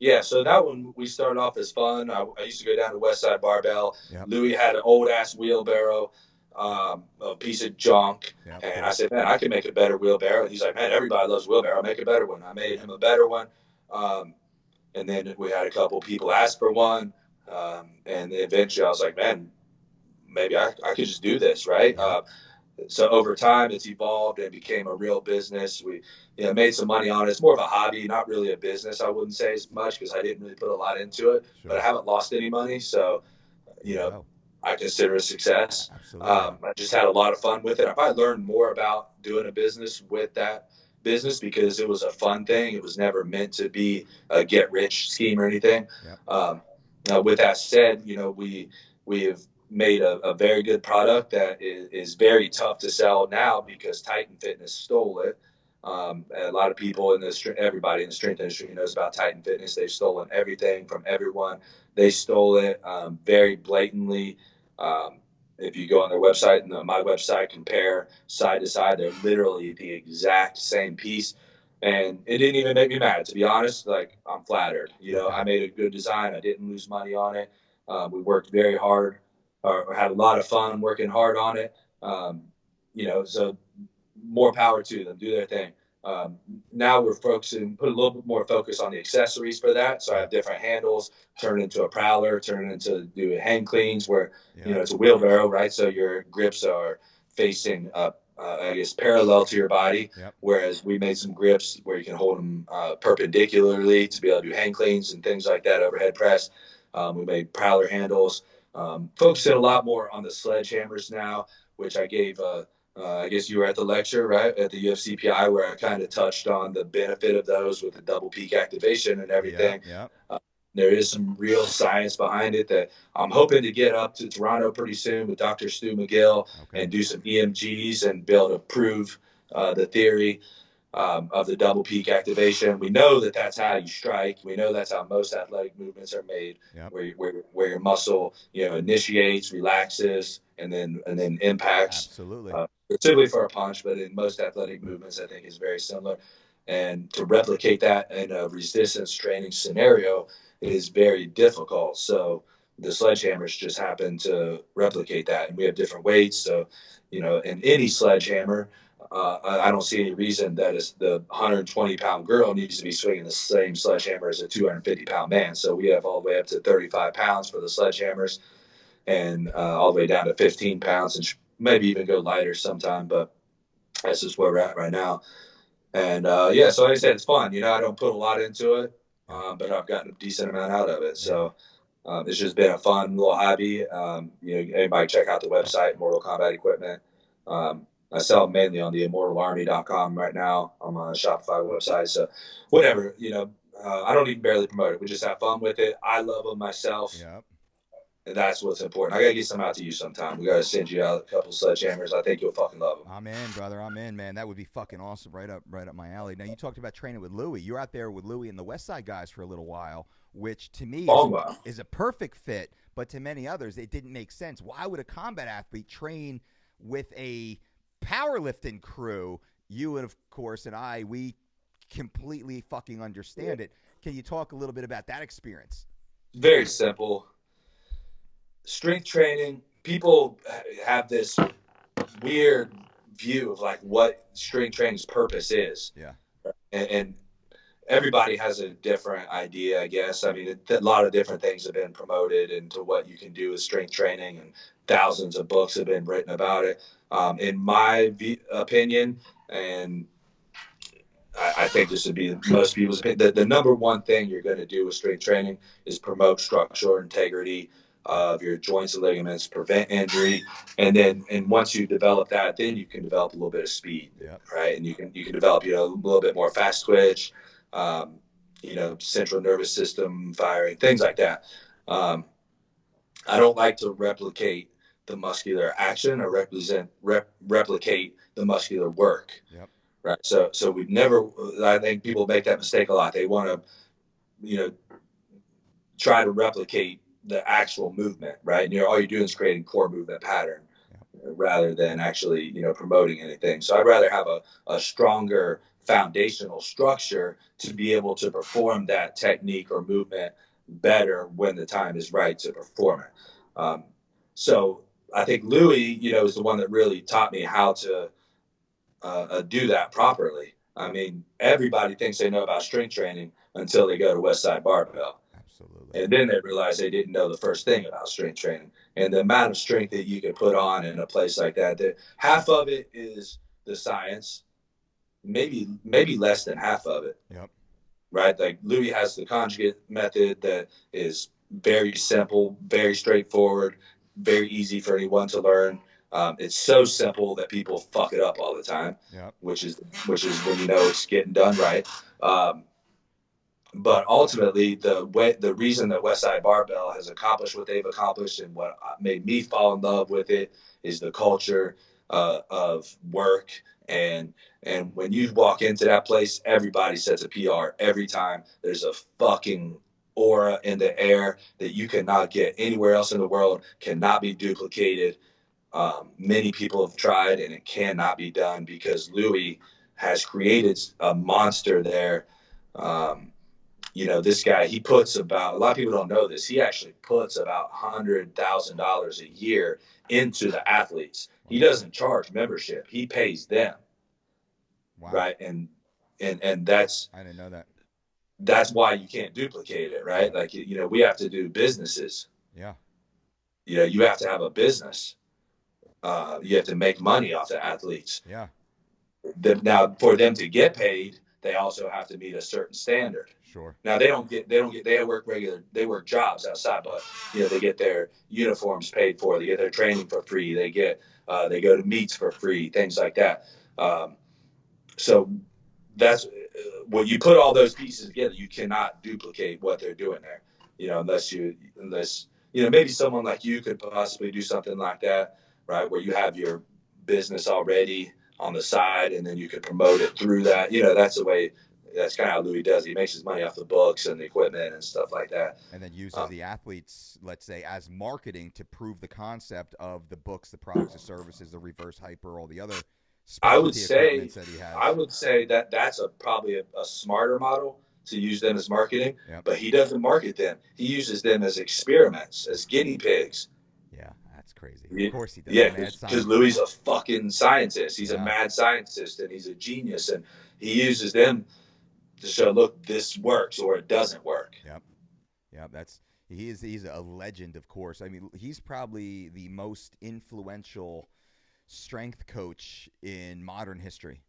Yeah, so that one we started off as fun. I used to go down to Westside Barbell. Yep. Louis had an old ass wheelbarrow, a piece of junk, and I said, man, I can make a better wheelbarrow. And he's like, man, everybody loves wheelbarrow. I'll make a better one. I made him a better one, and then we had a couple people ask for one, and eventually I was like, man, maybe I could just do this, right? So over time, it's evolved and became a real business. We made some money on it. It's more of a hobby, not really a business. I wouldn't say as much because I didn't really put a lot into it. Sure. But I haven't lost any money. So, I consider it a success. I just had a lot of fun with it. I probably learned more about doing a business with that business because it was a fun thing. It was never meant to be a get-rich scheme or anything. Yep. With that said, we have made a very good product that is very tough to sell now because Titan Fitness stole it. And a lot of people everybody in the strength industry knows about Titan Fitness. They've stolen everything from everyone. They stole it very blatantly. If you go on their website and my website, compare side to side, they're literally the exact same piece. And it didn't even make me mad, to be honest. Like, I'm flattered. I made a good design. I didn't lose money on it. We worked very hard, or had a lot of fun working hard on it. So more power to them, do their thing. Now we're focusing, put a little bit more focus on the accessories for that. So I have different handles, turn it into a prowler, turn it into do hang cleans where, it's a wheelbarrow, right? So your grips are facing up, I guess, parallel to your body. Yep. Whereas we made some grips where you can hold them perpendicularly to be able to do hang cleans and things like that, overhead press. We made prowler handles, focusing a lot more on the sledgehammers now, which I gave I guess you were at the lecture, right, at the UFC PI, where I kind of touched on the benefit of those with the double peak activation and everything. Yeah. There is some real science behind it that I'm hoping to get up to Toronto pretty soon with Dr. Stu McGill and do some EMGs and be able to prove the theory of the double peak activation. We know that that's how you strike. We know that's how most athletic movements are made, where your muscle initiates, relaxes, and then impacts. Absolutely. Specifically for a punch, but in most athletic movements, I think is very similar. And to replicate that in a resistance training scenario is very difficult. So the sledgehammers just happen to replicate that, and we have different weights. So, in any sledgehammer, I don't see any reason that the 120-pound girl needs to be swinging the same sledgehammer as a 250-pound man. So we have all the way up to 35 pounds for the sledgehammers, and all the way down to 15 pounds, and maybe even go lighter sometime. But that's just where we're at right now. And so like I said, it's fun. I don't put a lot into it, but I've gotten a decent amount out of it. So it's just been a fun little hobby. Anybody check out the website, Mortal Kombat Equipment. I sell mainly on the immortalarmy.com right now on my Shopify website. So whatever, I don't even barely promote it. We just have fun with it. I love them myself. Yep. And that's what's important. I got to get some out to you sometime. We got to send you out a couple sledgehammers. I think you'll fucking love them. I'm in, brother. I'm in, man. That would be fucking awesome. Right up my alley. Now, you talked about training with Louie. You're out there with Louie and the West Side guys for a little while, which to me is a perfect fit, but to many others, it didn't make sense. Why would a combat athlete train with a powerlifting crew? You and, of course, and I, we completely fucking understand it. Can you talk a little bit about that experience? Very simple. Strength training, people have this weird view of like what strength training's purpose is. Yeah. And everybody has a different idea, I guess. I mean, a lot of different things have been promoted into what you can do with strength training, and thousands of books have been written about it. In my opinion, and I think this would be most people's opinion, the number one thing you're going to do with strength training is promote structural integrity of your joints and ligaments, prevent injury, and once you develop that, then you can develop a little bit of speed, right? And you can develop a little bit more fast twitch, central nervous system firing, things like that. I don't like to replicate the muscular action or replicate the muscular work. Yep. Right. So we've never. I think people make that mistake a lot. They want to, try to replicate the actual movement, right? And all you're doing is creating core movement pattern rather than actually, promoting anything. So I'd rather have a stronger foundational structure to be able to perform that technique or movement better when the time is right to perform it. So I think Louie, is the one that really taught me how to do that properly. I mean, everybody thinks they know about strength training until they go to West Side Barbell. Absolutely. And then they realize they didn't know the first thing about strength training. And the amount of strength that you can put on in a place like that half of it is the science, maybe less than half of it. Yep. Right? Like Louie has the conjugate method that is very simple, very straightforward, very easy for anyone to learn. It's so simple that people fuck it up all the time, which is when it's getting done right. But ultimately, the reason that Westside Barbell has accomplished what they've accomplished and what made me fall in love with it is the culture. of work. And when you walk into that place, everybody sets a PR every time. There's a fucking aura in the air that you cannot get anywhere else in the world, cannot be duplicated. Many people have tried, and it cannot be done because Louis has created a monster there. This guy, he puts about, a lot of people don't know this, he actually puts about $100,000 a year into the athletes. He doesn't charge membership, he pays them. Wow. Right. And that's, I didn't know that. That's why you can't duplicate it, right? Like, we have to do businesses. Yeah. You have to have a business. You have to make money off the athletes. Yeah. Now, for them to get paid, they also have to meet a certain standard. Sure. Now they work jobs outside, but they get their uniforms paid for, they get their training for free, they go to meets for free, things like that. So that's when you put all those pieces together, you cannot duplicate what they're doing there. Unless maybe someone like you could possibly do something like that, right? Where you have your business already on the side, and then you can promote it through that. That's the way. That's kind of how Louis does. He makes his money off the books and the equipment and stuff like that. And then uses the athletes, let's say, as marketing to prove the concept of the books, the products, the services, the reverse hyper, all the other specialty equipment that he has. I would say that that's probably a smarter model to use them as marketing. Yep. But he doesn't market them. He uses them as experiments, as guinea pigs. Yeah, that's crazy. Of course he does. Yeah, because Louis is a fucking scientist. He's a mad scientist, and he's a genius, and he uses them to show, look, this works or it doesn't work. Yep. He's a legend, of course. I mean, he's probably the most influential strength coach in modern history,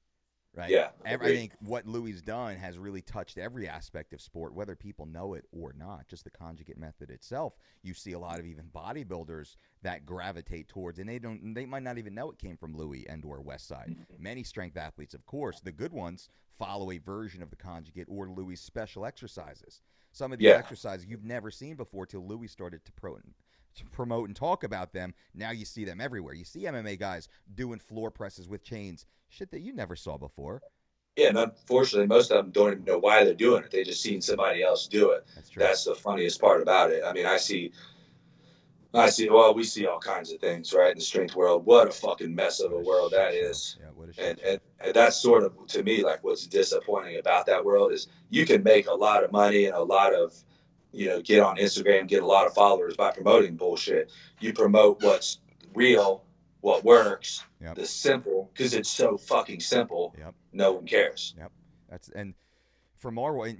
right? Yeah. I think what Louis done has really touched every aspect of sport, whether people know it or not. Just the conjugate method itself, you see a lot of even bodybuilders that gravitate towards, and they might not even know it came from Louis and or Westside. Many strength athletes, of course, the good ones follow a version of the conjugate or Louis' special exercises. Some of the exercises you've never seen before till Louis started to promote and talk about them. Now you see them everywhere. You see MMA guys doing floor presses with chains, shit that you never saw before. Yeah, and unfortunately, most of them don't even know why they're doing it. They just seen somebody else do it. That's true. That's the funniest part about it. I mean, well, we see all kinds of things, right, in the strength world. What a fucking mess of a world that is. Yeah, what a shit. And that's sort of, to me, like what's disappointing about that world is you can make a lot of money and a lot of, get on Instagram, get a lot of followers by promoting bullshit. You promote what's real, what works, the simple, because it's so fucking simple. No one cares. And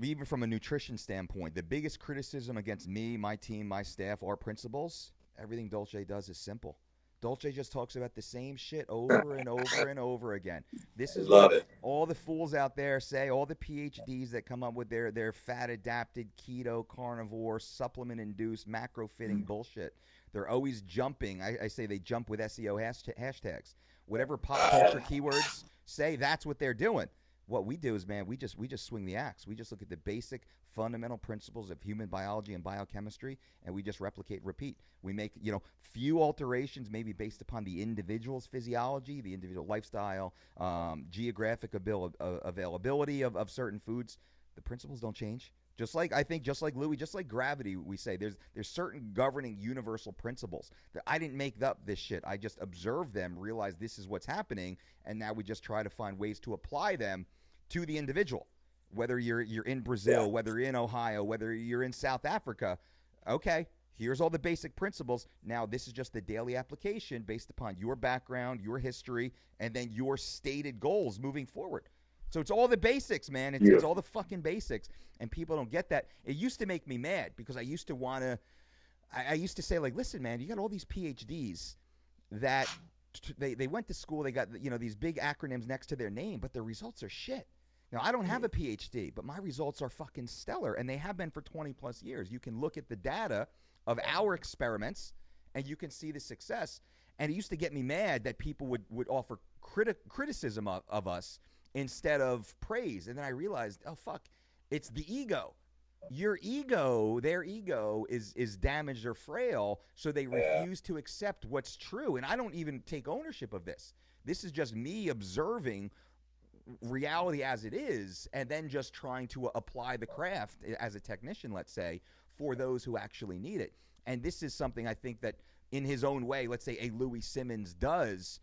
even from a nutrition standpoint, the biggest criticism against me, my team, my staff, our principals, everything Dolce does is simple. Dolce just talks about the same shit over and over and over again. This is what all the fools out there say, all the PhDs that come up with their fat-adapted, keto, carnivore, supplement-induced, macro-fitting bullshit. They're always jumping. I say they jump with SEO hashtags. Whatever pop culture keywords say, that's what they're doing. What we do is, man, we just swing the axe. We just look at the basic fundamental principles of human biology and biochemistry, and we just replicate and repeat. We make, few alterations maybe based upon the individual's physiology, the individual lifestyle, geographic availability of certain foods. The principles don't change. Just like Louis, just like gravity, we say there's certain governing universal principles that I didn't make up this shit. I just observed them, realized this is what's happening, and now we just try to find ways to apply them to the individual. Whether you're in Brazil, whether you're in Ohio, whether you're in South Africa, okay, here's all the basic principles. Now this is just the daily application based upon your background, your history, and then your stated goals moving forward. So it's all the basics, man. It's all the fucking basics, and people don't get that. It used to make me mad because I used to say, like, listen, man, you got all these PhDs that they went to school, they got these big acronyms next to their name, but their results are shit. Now, I don't have a PhD, but my results are fucking stellar, and they have been for 20 plus years. You can look at the data of our experiments, and you can see the success. And it used to get me mad that people would offer criticism of us instead of praise. And then I realized, oh, fuck, it's the ego. Your ego, their ego is damaged or frail, so they refuse to accept what's true. And I don't even take ownership of this. This is just me observing reality as it is, and then just trying to apply the craft as a technician, let's say, for those who actually need it. And this is something I think that in his own way, let's say a Louis Simmons does.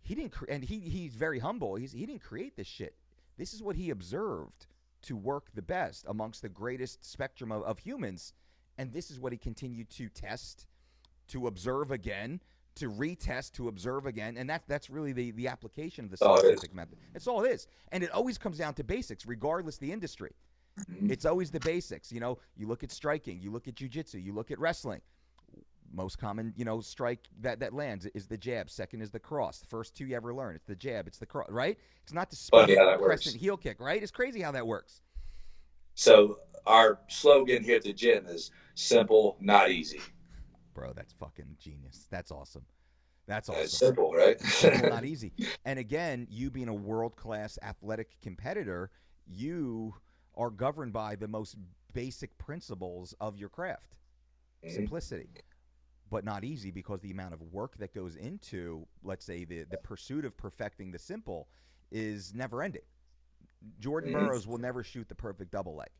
He didn't, and he's very humble. He didn't create this shit. This is what he observed to work the best amongst the greatest spectrum of humans. And this is what he continued to test, to observe again, to retest, to observe again. And that's really the application of the scientific method. It's all it is. And it always comes down to basics, regardless the industry. It's always the basics. You know, you look at striking, you look at jiu-jitsu, you look at wrestling. Most common, strike that lands is the jab. Second is the cross. The first two you ever learn, it's the jab, it's the cross, right? It's not the spin, crescent heel kick, right? It's crazy how that works. So our slogan here at the gym is simple, not easy. Bro, that's fucking genius. That's awesome. That's awesome. That's simple, right? Simple, not easy. And again, you being a world-class athletic competitor, you are governed by the most basic principles of your craft. Simplicity. But not easy, because the amount of work that goes into, let's say, the pursuit of perfecting the simple is never ending. Jordan Burroughs will never shoot the perfect double leg.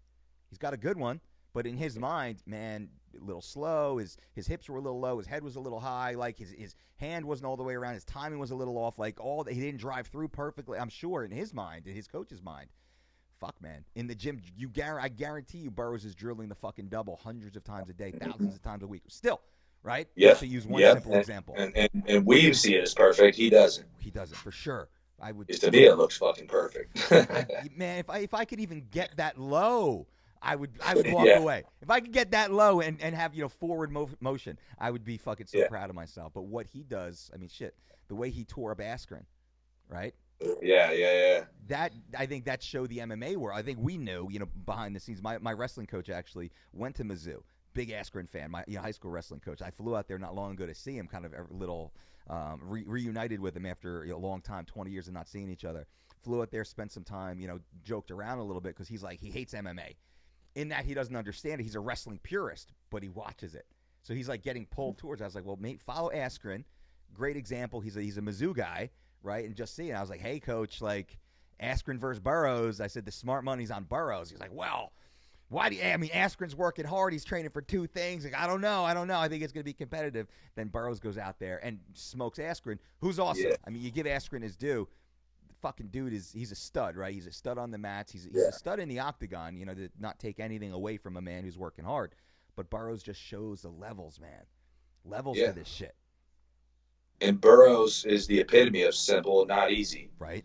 He's got a good one, but in his mind, man, a little slow. His hips were a little low. His head was a little high. Like his hand wasn't all the way around. His timing was a little off. Like he didn't drive through perfectly. I'm sure in his mind, in his coach's mind. Fuck, man. In the gym, I guarantee you Burroughs is drilling the fucking double hundreds of times a day, thousands of times a week. Still. Right? Yeah. To use one simple example. And we see it as perfect. He doesn't. He doesn't, for sure. I would. To me, it looks fucking perfect. Man, if I could even get that low, I would walk away. If I could get that low and have forward motion, I would be fucking so proud of myself. But what he does, I mean, shit, the way he tore up Askren, right? Yeah. That, I think that showed the MMA world. I think we knew, behind the scenes. My wrestling coach actually went to Mizzou. Big Askren fan, my high school wrestling coach. I flew out there not long ago to see him, kind of a little reunited with him after a long time, 20 years of not seeing each other. Flew out there, spent some time, joked around a little bit, because he's like, he hates MMA. In that he doesn't understand it. He's a wrestling purist, but he watches it. So he's like getting pulled towards it. I was like, well, mate, follow Askren. Great example. He's a Mizzou guy, right? And just see it. I was like, hey, coach, like Askren versus Burroughs. I said, the smart money's on Burroughs. He's like, well, Askren's working hard. He's training for two things. Like, I don't know. I think it's going to be competitive. Then Burroughs goes out there and smokes Askren, who's awesome. Yeah. I mean, you give Askren his due. The fucking dude he's a stud, right? He's a stud on the mats. He's a stud in the octagon, to not take anything away from a man who's working hard. But Burroughs just shows the levels, man. Levels to this shit. And Burroughs is the epitome of simple, not easy. Right.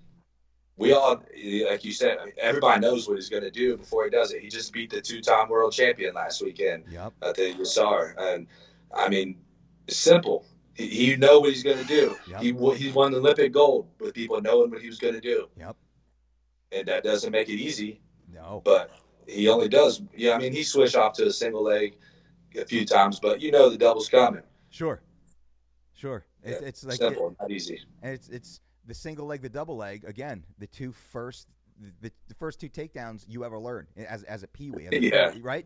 We all, like you said, everybody knows what he's going to do before he does it. He just beat the two-time world champion last weekend at the USAR. And, I mean, it's simple. He know what he's going to do. Yep. He won the Olympic gold with people knowing what he was going to do. Yep. And that doesn't make it easy. No. But he only does. Yeah, I mean, he switched off to a single leg a few times, but the double's coming. Sure. It's like simple, not easy. And it's the single leg, the double leg, again, the first two takedowns you ever learn as a peewee, right?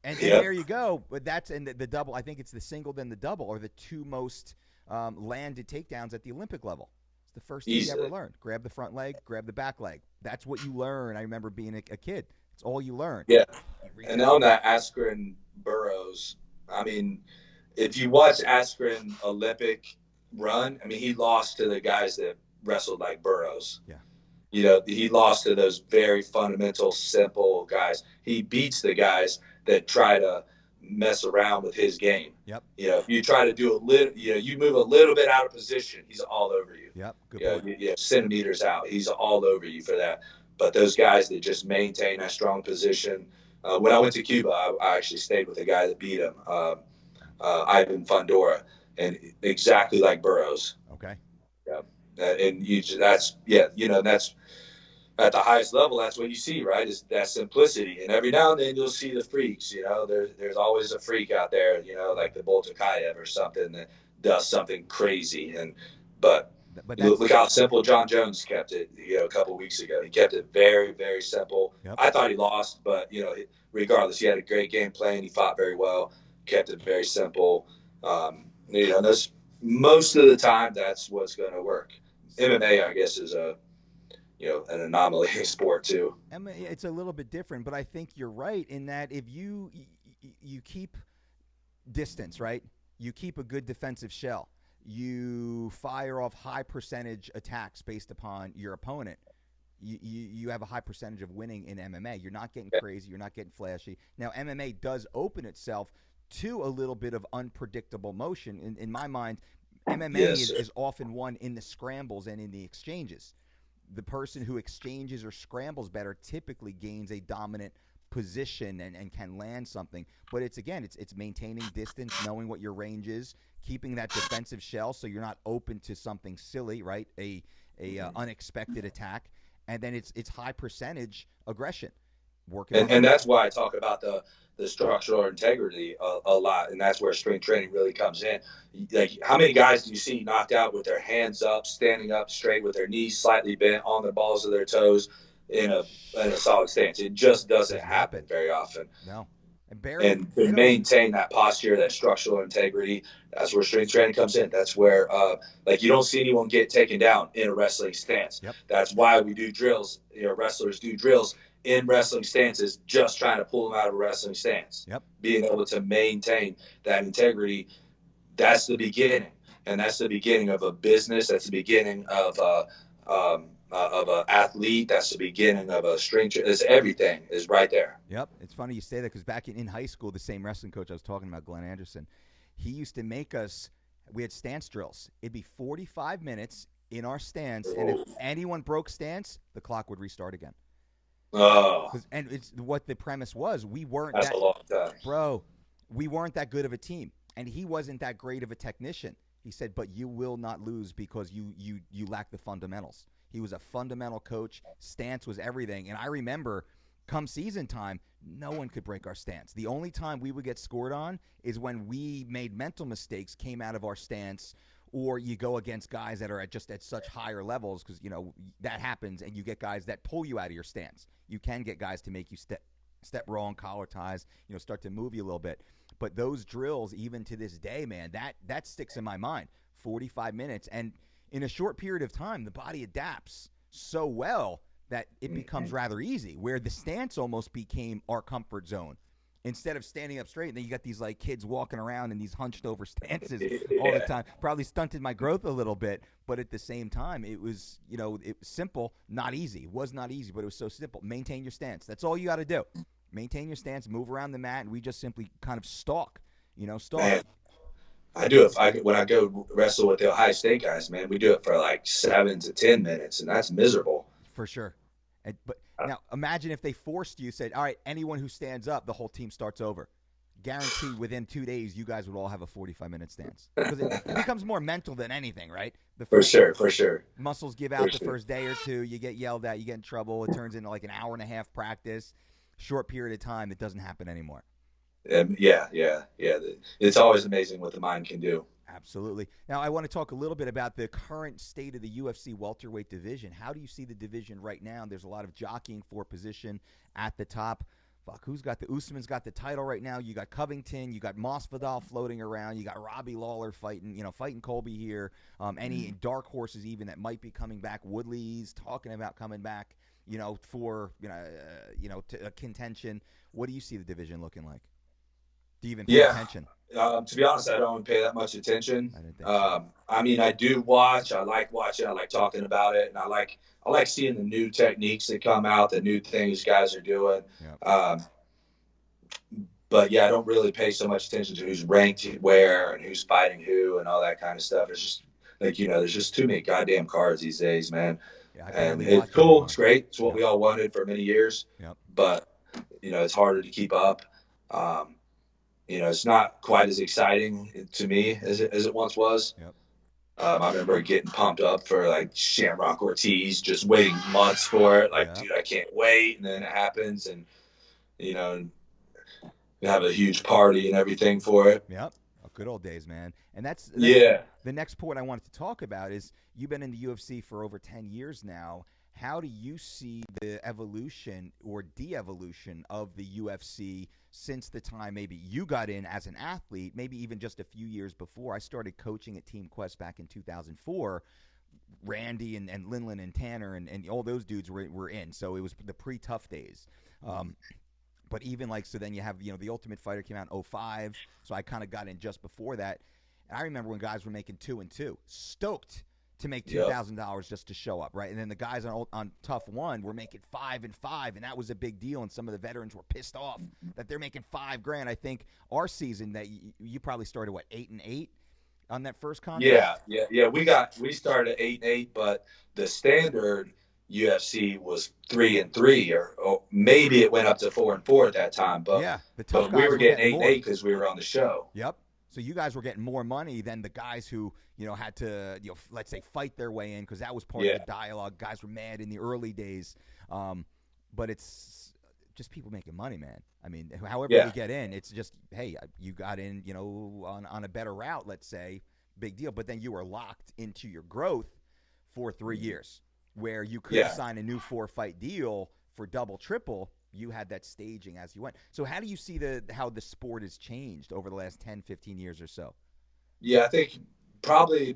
And there you go. But that's and the double. I think it's the single then the double are the two most landed takedowns at the Olympic level. It's the first thing you ever learned. Grab the front leg, grab the back leg. That's what you learn. I remember being a kid. It's all you learn. Yeah. And on that Askren Burroughs, I mean, if you watch Askren Olympic run, I mean, he lost to the guys that wrestled like Burroughs. Yeah. He lost to those very fundamental, simple guys. He beats the guys that try to mess around with his game. Yep. If you try to do a little, you move a little bit out of position, he's all over you. Yep. Good point. Centimeters out, he's all over you for that. But those guys that just maintain that strong position. When I went to Cuba, I actually stayed with a guy that beat him, Ivan Fundora, and exactly like Burroughs. Okay. Yeah. And that's at the highest level. That's what you see, right? Is that simplicity. And every now and then you'll see the freaks. There's always a freak out there. Like the Boltakayev or something that does something crazy. But look how simple John Jones kept it. A couple of weeks ago, he kept it very, very simple. Yep. I thought he lost, but regardless, he had a great game plan. He fought very well. Kept it very simple. Most of the time, that's what's going to work. MMA, I guess, is an anomaly sport too. It's a little bit different, but I think you're right in that if you keep distance, right? You keep a good defensive shell. You fire off high percentage attacks based upon your opponent. You have a high percentage of winning in MMA. You're not getting crazy. You're not getting flashy. Now, MMA does open itself to a little bit of unpredictable motion. In my mind, MMA is often won in the scrambles and in the exchanges. The person who exchanges or scrambles better typically gains a dominant position and can land something. But it's maintaining distance, knowing what your range is, keeping that defensive shell so you're not open to something silly, right? A unexpected attack. And then it's high percentage aggression. And that's why I talk about the structural integrity a lot, and that's where strength training really comes in. Like, how many guys do you see knocked out with their hands up, standing up straight, with their knees slightly bent on the balls of their toes in a solid stance? It just doesn't happen very often. No. And to maintain that posture, that structural integrity, that's where strength training comes in. That's where, you don't see anyone get taken down in a wrestling stance. Yep. That's why we do drills. Wrestlers do drills in wrestling stances, just trying to pull them out of a wrestling stance. Yep. Being able to maintain that integrity, that's the beginning. And that's the beginning of a business. That's the beginning of an athlete. That's the beginning of a strength. It's everything is right there. Yep. It's funny you say that because back in high school, the same wrestling coach I was talking about, Glenn Anderson, he used to make us, we had stance drills. It'd be 45 minutes in our stance, and if anyone broke stance, the clock would restart again. Oh. And it's what the premise was. We weren't That's a long time. Bro, we weren't that good of a team, and he wasn't that great of a technician. He said, but you will not lose because you lack the fundamentals. He was a fundamental coach. Stance was everything. And I remember come season time, no one could break our stance. The only time we would get scored on is when we made mental mistakes, came out of our stance, or you go against guys that are at such higher levels because, that happens, and you get guys that pull you out of your stance. You can get guys to make you step wrong, collar ties, start to move you a little bit. But those drills, even to this day, man, that sticks in my mind. 45 minutes. And in a short period of time, the body adapts so well that it becomes rather easy, where the stance almost became our comfort zone. Instead of standing up straight, and then you got these kids walking around in these hunched over stances all the time. Probably stunted my growth a little bit, but at the same time, it was, it was simple, not easy. It was not easy, but it was so simple. Maintain your stance. That's all you got to do. Maintain your stance, move around the mat, and we just simply kind of stalk. Man, I do it. When I go wrestle with the Ohio State guys, man, we do it for 7 to 10 minutes, and that's miserable. For sure. But now imagine if they forced you, said, all right, anyone who stands up, the whole team starts over. Guaranteed within 2 days, you guys would all have a 45-minute stance. Because it becomes more mental than anything, right? For sure. Muscles give out the first day or two. You get yelled at. You get in trouble. It turns into an hour and a half practice. Short period of time, it doesn't happen anymore. Yeah. It's always amazing what the mind can do. Absolutely. Now, I want to talk a little bit about the current state of the UFC welterweight division. How do you see the division right now? There's a lot of jockeying for position at the top. Who's got Usman's got the title right now. You got Covington. You got Masvidal floating around. You got Robbie Lawler fighting Colby here. Any dark horses even that might be coming back. Woodley's talking about coming back, for to contention. What do you see the division looking like? Do you even pay attention? To be honest, I don't pay that much attention. I didn't think so. I do watch. I like watching. I like talking about it, and I like seeing the new techniques that come out, the new things guys are doing. Yep. But yeah, I don't really pay so much attention to who's ranked where and who's fighting who and all that kind of stuff. It's just there's just too many goddamn cards these days, man. Yeah, and it's cool. It's great. It's what we all wanted for many years. Yep. But it's harder to keep up. It's not quite as exciting to me as it once was. Yep. I remember getting pumped up for Shamrock Ortiz, just waiting months for it. Dude, I can't wait. And then it happens, and we have a huge party and everything for it. Yep. Good old days, man. And that's the next point I wanted to talk about is you've been in the UFC for over 10 years now. How do you see the evolution or de-evolution of the UFC since the time maybe you got in as an athlete, maybe even just a few years before? I started coaching at Team Quest back in 2004. Randy and Linlin and Tanner and all those dudes were in. So it was the pre-tough days. But even like, so then you have, the Ultimate Fighter came out in 2005. So I kind of got in just before that. And I remember when guys were making 2 and 2, stoked to make $2,000 just to show up, right? And then the guys on Tough One were making 5 and 5, and that was a big deal. And some of the veterans were pissed off that they're making $5,000. I think our season that you probably started 8 and 8 on that first contract. Yeah. We started 8 and 8, but the standard UFC was 3 and 3, or maybe it went up to 4 and 4 at that time. But yeah, the tough but guys we were getting 8 and more. 8 because we were on the show. Yep. So you guys were getting more money than the guys who, had to, let's say, fight their way in, because that was part of the dialogue. Guys were mad in the early days. But it's just people making money, man. I mean, however you get in, it's just, hey, you got in, on a better route, let's say, big deal. But then you were locked into your growth for 3 years, where you could sign a new 4-fight deal for double, triple. You had that staging as you went. So how do you see how the sport has changed over the last 10, 15 years or so? Yeah, I think probably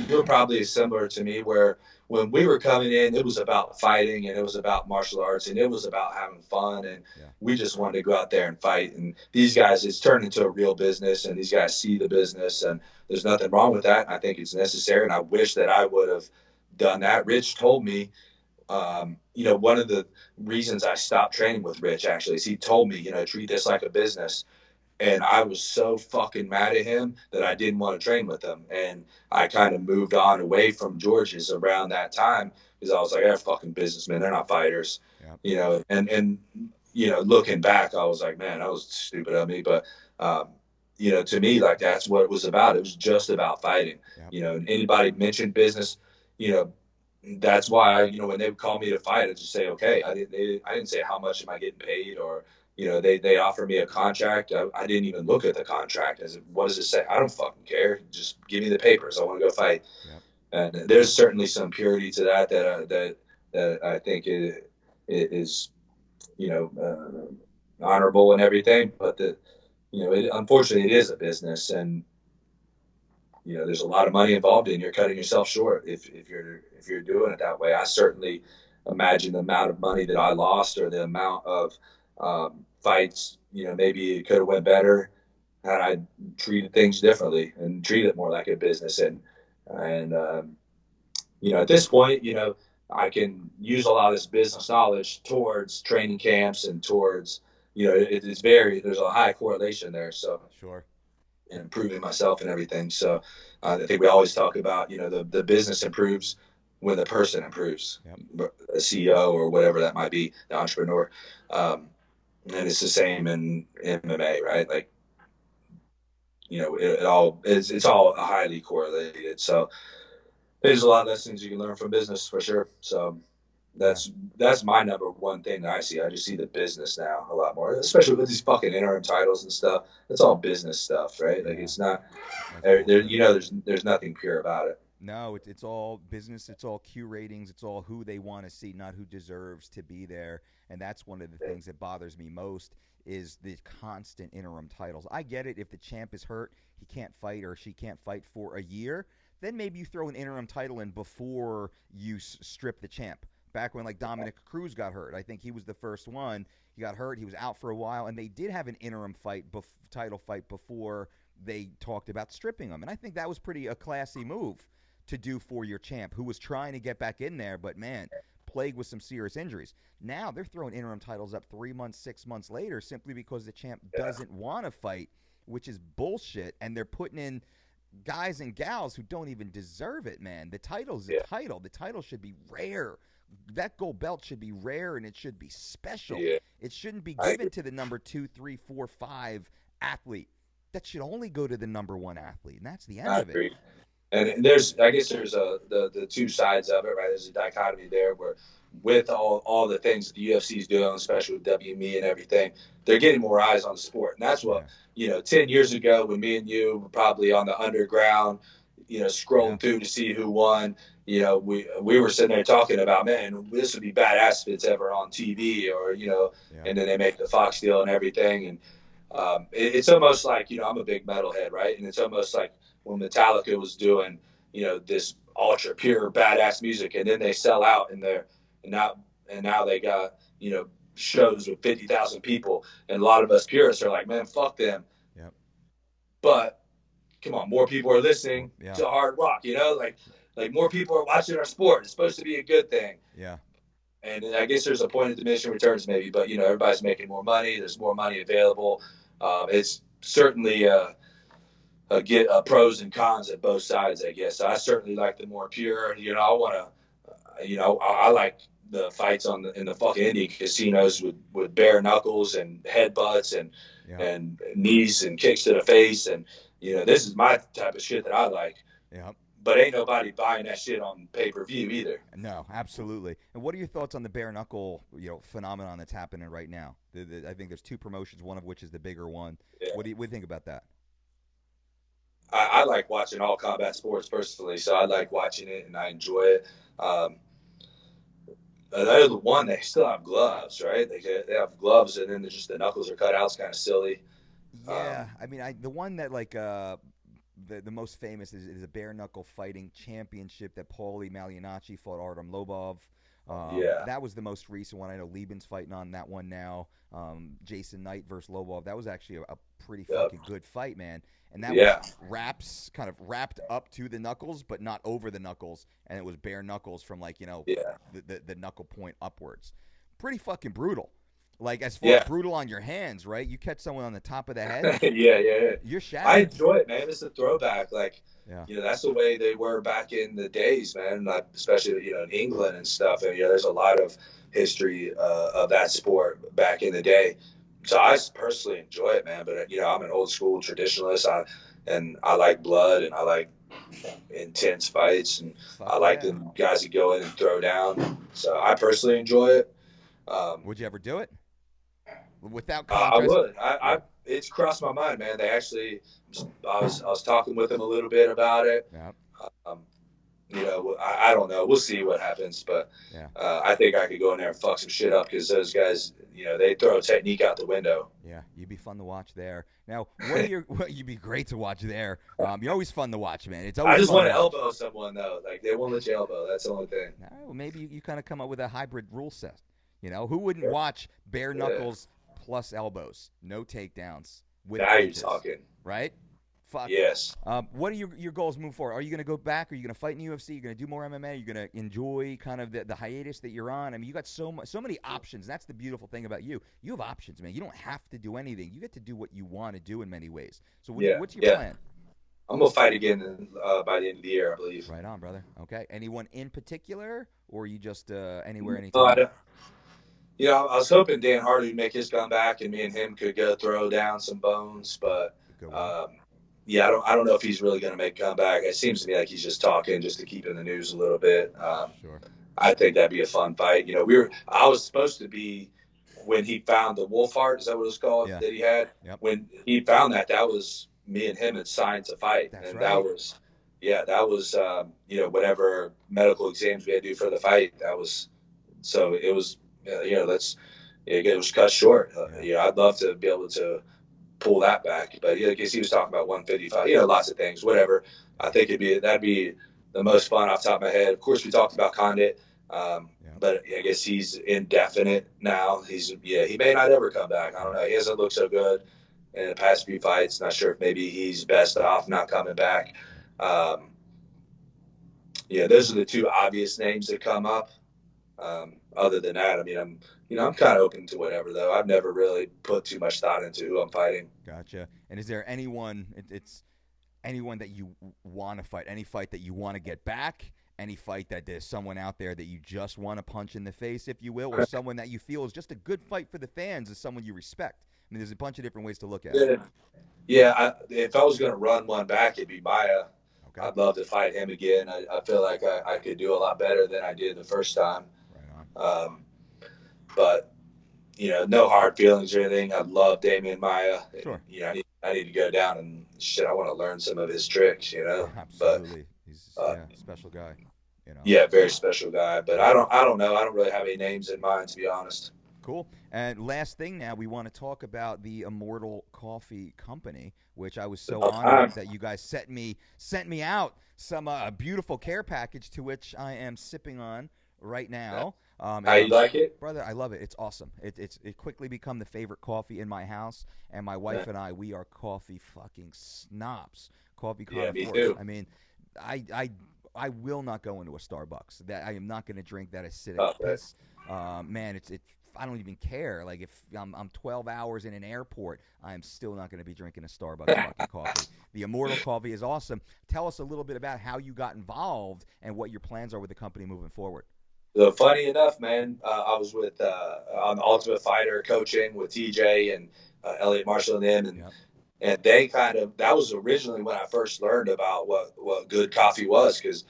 you're probably similar to me, where when we were coming in, it was about fighting and it was about martial arts and it was about having fun, and we just wanted to go out there and fight. And these guys, it's turned into a real business, and these guys see the business, and there's nothing wrong with that. I think it's necessary, and I wish that I would have done that. Rich told me, one of the reasons I stopped training with Rich actually is he told me, treat this like a business. And I was so fucking mad at him that I didn't want to train with him. And I kind of moved on away from George's around that time, because I was like, they're fucking businessmen. They're not fighters, and looking back, I was like, man, that was stupid of me. But, to me, like, that's what it was about. It was just about fighting. Anybody mentioned business, that's why, when they would call me to fight, I'd just say, okay. I didn't say how much am I getting paid, or, they offer me a contract. I didn't even look at the contract. I said, what does it say? I don't fucking care. Just give me the papers. I want to go fight. Yep. And there's certainly some purity to that I think is honorable and everything. But unfortunately, it is a business, and there's a lot of money involved, and you're cutting yourself short if you're doing it that way. I certainly imagine the amount of money that I lost, or the amount of fights, maybe it could have went better had I treated things differently and treated it more like a business. And at this point, I can use a lot of this business knowledge towards training camps and towards, there's a high correlation there. So sure. And improving myself and everything. So I think we always talk about, the business improves when the person improves, a CEO or whatever that might be, the entrepreneur. And it's the same in MMA, right? Like, it's all highly correlated. So there's a lot of lessons you can learn from business for sure. So that's my number one thing that I see. I just see the business now a lot more, especially with these fucking interim titles and stuff. It's all business stuff, right? Like, it's not, there's nothing pure about it. No, it's all business. It's all Q ratings. It's all who they want to see, not who deserves to be there. And that's one of the things that bothers me most, is the constant interim titles. I get it. If the champ is hurt, he can't fight or she can't fight for a year, then maybe you throw an interim title in before you strip the champ. Back when, like, Dominic Cruz got hurt, I think he was the first one. He got hurt. He was out for a while, and they did have an interim title fight before they talked about stripping him. And I think that was a classy move to do for your champ, who was trying to get back in there, but, man, plagued with some serious injuries. Now they're throwing interim titles up 3 months, 6 months later, simply because the champ doesn't want to fight, which is bullshit. And they're putting in guys and gals who don't even deserve it, man. The title's a title. The title should be rare. That gold belt should be rare, and it should be special. It shouldn't be given to the number 2, 3, 4, 5 athlete. That should only go to the number 1 athlete, and that's the end of it. And there's the two sides of it, right? There's a dichotomy there where, with all the things that the UFC is doing, especially with WME and everything, they're getting more eyes on the sport. And that's what, 10 years ago, when me and you were probably on the underground, scrolling through to see who won, we were sitting there talking about, man, this would be badass if it's ever on TV, or, and then they make the Fox deal and everything. And it's almost like, I'm a big metalhead, right? And it's almost like when Metallica was doing, this ultra pure badass music, and then they sell out and now they got, shows with 50,000 people, and a lot of us purists are like, man, fuck them. Yep. But come on, more people are listening Yeah. to hard rock, like more people are watching our sport. It's supposed to be a good thing. Yeah. And I guess there's a point of diminishing returns maybe, but everybody's making more money. There's more money available. It's certainly get pros and cons at both sides, I guess. I certainly like the more pure. I want to, I like the fights in the fucking Indian casinos with bare knuckles and headbutts and knees and kicks to the face, and this is my type of shit that I like. Yeah. But ain't nobody buying that shit on pay-per-view either. No, absolutely. And what are your thoughts on the bare knuckle, phenomenon that's happening right now? I think there's two promotions, one of which is the bigger one. Yeah. What do you think about that? I like watching all combat sports personally, so I like watching it and I enjoy it. They're the one, they still have gloves, right? They have gloves, and then just the knuckles are cut out. It's kind of silly. Yeah, I mean, the one that the most famous is a bare knuckle fighting championship that Paulie Malignaggi fought Artem Lobov. That was the most recent one. I know Liebman's fighting on that one now. Jason Knight versus Lobov. That was actually a pretty fucking good fight, man. And that was wrapped up to the knuckles, but not over the knuckles, and it was bare knuckles from the knuckle point upwards. Pretty fucking brutal. Like, as far as brutal on your hands, right? You catch someone on the top of the head. Yeah. You're shattered. I enjoy it, man. It's a throwback. Like, that's the way they were back in the days, man. Like, especially, in England and stuff. And, there's a lot of history of that sport back in the day. So I personally enjoy it, man. But, I'm an old school traditionalist. I like blood, and I like intense fights. And I like the guys that go in and throw down. So I personally enjoy it. Would you ever do it? Without contrast? I would. It's crossed my mind, man. They actually, I was talking with them a little bit about it. Yeah. I don't know. We'll see what happens, but I think I could go in there and fuck some shit up, because those guys, they throw technique out the window. Yeah, you'd be fun to watch there. Now, you'd be great to watch there. You're always fun to watch, man. It's always. I just want to elbow someone though. Like, they won't let you elbow. That's the only thing. All right, well, maybe you kind of come up with a hybrid rule set. Who wouldn't watch bare knuckles plus elbows, no takedowns with now you're talking, right? Fuck. Yes. What are your goals moving forward? Are you going to go back? Are you going to fight in the UFC? Are you going to do more MMA? Are you going to enjoy kind of the hiatus that you're on? I mean, you got so many options. That's the beautiful thing about you. You have options, man. You don't have to do anything. You get to do what you want to do in many ways. So what's your plan? I'm going to fight again by the end of the year, I believe. Right on, brother. Okay. Anyone in particular, or are you just anywhere, anytime? I was hoping Dan Hardy would make his comeback, and me and him could go throw down some bones, but I don't know if he's really going to make a comeback. It seems to me like he's just talking just to keep in the news a little bit. Sure. I think that'd be a fun fight. I was supposed to be, when he found the wolf heart, is that what it was called, that he had? Yep. When he found that was me and him had signed to fight. That's and right. that was whatever medical exams we had to do for the fight. It was it was cut short. I'd love to be able to pull that back, but I guess he was talking about 155. Lots of things. Whatever. I think that'd be the most fun off the top of my head. Of course, we talked about Condit, but I guess he's indefinite now. He may not ever come back. I don't know. He hasn't looked so good in the past few fights. Not sure if maybe he's best off not coming back. Those are the two obvious names that come up. Other than that, I mean, I'm kind of open to whatever, though. I've never really put too much thought into who I'm fighting. Gotcha. And is there anyone? It's anyone that you want to fight? Any fight that you want to get back? Any fight that there's someone out there that you just want to punch in the face, if you will, or someone that you feel is just a good fight for the fans, is someone you respect? I mean, there's a bunch of different ways to look at it. Yeah. If I was going to run one back, it'd be Maya. Okay. I'd love to fight him again. I feel like I could do a lot better than I did the first time. But no hard feelings or anything. I love Damian Maia. Sure. I need to go down and I want to learn some of his tricks. Absolutely. He's a special guy. Yeah, very special guy. But I don't know. I don't really have any names in mind, to be honest. Cool. And last thing now, we want to talk about the Immortal Coffee Company, which I was so honored that you guys sent me out some beautiful care package to which I am sipping on right now. How you like it? Brother, I love it. It's awesome. It quickly become the favorite coffee in my house, and my wife and I, we are coffee fucking snobs. Coffee Yeah, me connoisseurs. too. I mean, I will not go into a Starbucks. That I am not going to drink that acidic Right. piss. Man, it's I don't even care. Like if I'm 12 hours in an airport, I'm still not going to be drinking a Starbucks fucking coffee. The Immortal Coffee is awesome. Tell us a little bit about how you got involved and what your plans are with the company moving forward. So funny enough, man, I was with on the Ultimate Fighter coaching with TJ and Elliot Marshall and them, and they that was originally when I first learned about what good coffee was, because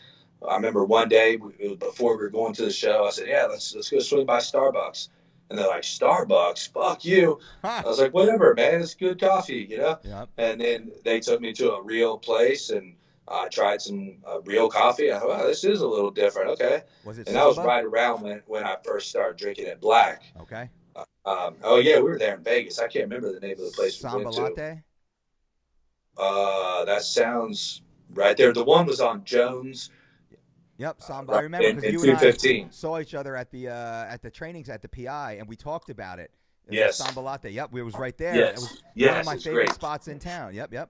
I remember one day it was before we were going to the show, I said, yeah, let's go swing by Starbucks, and they're like, Starbucks, fuck you. I was like, whatever, man, it's good coffee, you know. Yep. And then they took me to a real place, and I tried some real coffee. I thought, wow, this is a little different. Okay. Was it And that was Samba? right around when I first started drinking it black. Okay. Oh, yeah, we were there in Vegas. I can't remember the name of the place Samba we went to. latte? That sounds right there. The one was on Jones. Yep, Samba. I remember because in you and I 215. saw each other at the trainings at the PI, and we talked about it. It was Yes. Samba latte. Yep, it was right there. Yes. It was Yes, one of my it's favorite great. spots in town. Yep.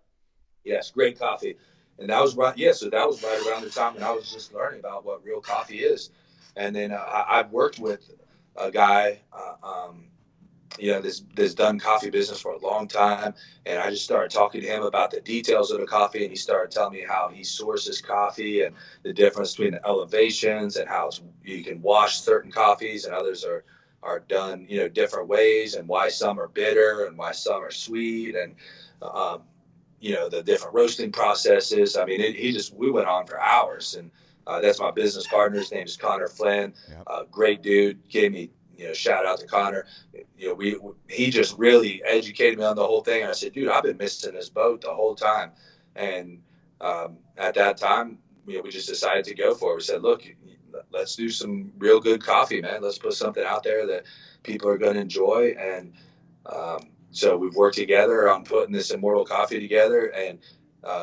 Yes, great coffee. And that was right. Yeah, so that was right around the time when I was just learning about what real coffee is. And then I've worked with a guy, that's done coffee business for a long time. And I just started talking to him about the details of the coffee. And he started telling me how he sources coffee and the difference between the elevations and how you can wash certain coffees and others are done, different ways, and why some are bitter and why some are sweet. And, the different roasting processes. I mean, we went on for hours, and that's my business partner. His name is Connor Flynn. Yep. Great dude. Gave me, shout out to Connor. He just really educated me on the whole thing. And I said, dude, I've been missing this boat the whole time. And at that time, we just decided to go for it. We said, look, let's do some real good coffee, man. Let's put something out there that people are going to enjoy. And so we've worked together on putting this Immortal Coffee together, and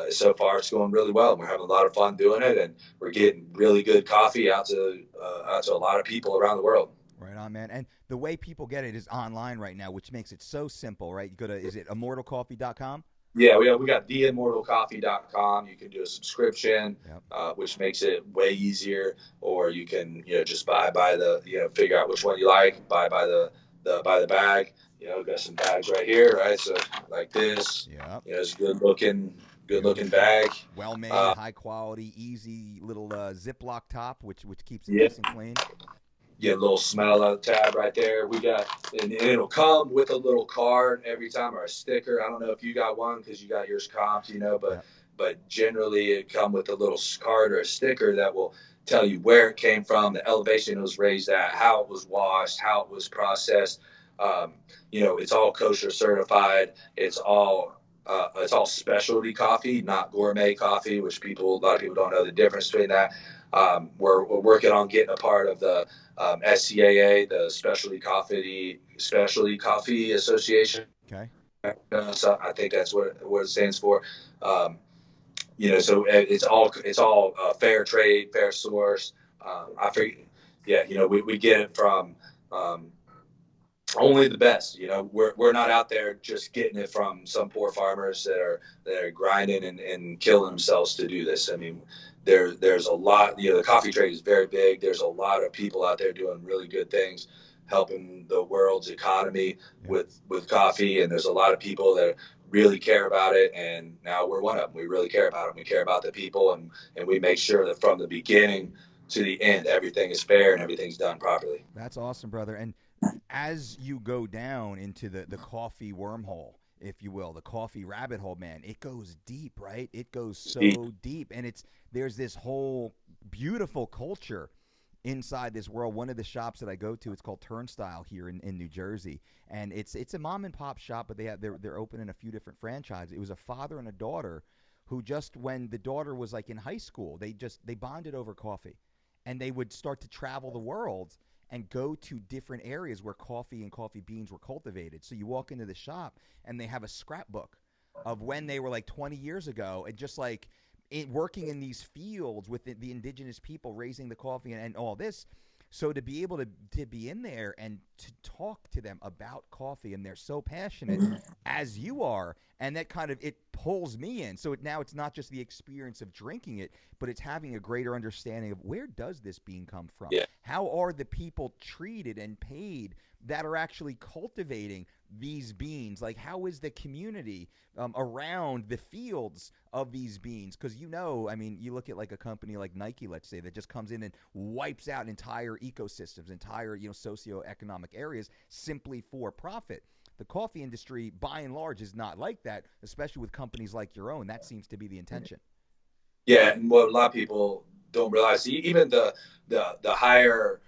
so far it's going really well. We're having a lot of fun doing it, and we're getting really good coffee out to a lot of people around the world. Right on, man. And the way people get it is online right now, which makes it so simple, right? You go to, is it immortalcoffee.com? Yeah, we got theimmortalcoffee.com. You can do a subscription, which makes it way easier, or you can just buy by the figure out which one you like, buy by the bag. Got some bags right here, right? So like this, it's a good looking bag. Well made, high quality, easy little Ziploc top, which keeps it nice and clean. Get a little smell out of the tab right there. We got, and it'll come with a little card every time, or a sticker. I don't know if you got one because you got yours comped, but generally it come with a little card or a sticker that will tell you where it came from, the elevation it was raised at, how it was washed, how it was processed. It's all kosher certified. It's all specialty coffee, not gourmet coffee, which a lot of people don't know the difference between that. We're working on getting a part of the SCAA, the Specialty Coffee Association. Okay. So I think that's what it stands for. So it's all fair trade, fair source. I forget. Yeah, we get it from only the best. We're not out there just getting it from some poor farmers that are grinding and killing themselves to do this. I mean, there's a lot. The coffee trade is very big. There's a lot of people out there doing really good things, helping the world's economy with coffee. And there's a lot of people that really care about it. And now we're one of them. We really care about it. We care about the people, and we make sure that from the beginning to the end, everything is fair and everything's done properly. That's awesome, brother. And as you go down into the coffee wormhole, if you will, the coffee rabbit hole, man, it goes deep, right? It goes so deep. And there's this whole beautiful culture inside this world. One of the shops that I go to, it's called Turnstile here in New Jersey. And it's a mom and pop shop, but they're opening a few different franchises. It was a father and a daughter who just, when the daughter was like in high school, they bonded over coffee. And they would start to travel the world. and go to different areas where coffee and coffee beans were cultivated. So you walk into the shop and they have a scrapbook of when they were like 20 years ago, and just like working in these fields with the indigenous people raising the coffee and all this. So to be able to be in there and to talk to them about coffee, and they're so passionate as you are, and that kind of, it pulls me in. So now it's not just the experience of drinking it, but it's having a greater understanding of where does this bean come from? Yeah. How are the people treated and paid that are actually cultivating these beans? Like, how is the community around the fields of these beans? Because, I mean, you look at like a company like Nike, let's say, that just comes in and wipes out entire ecosystems, entire, socioeconomic areas simply for profit. The coffee industry, by and large, is not like that, especially with companies like your own. That seems to be the intention. Yeah, and what a lot of people don't realize, even the higher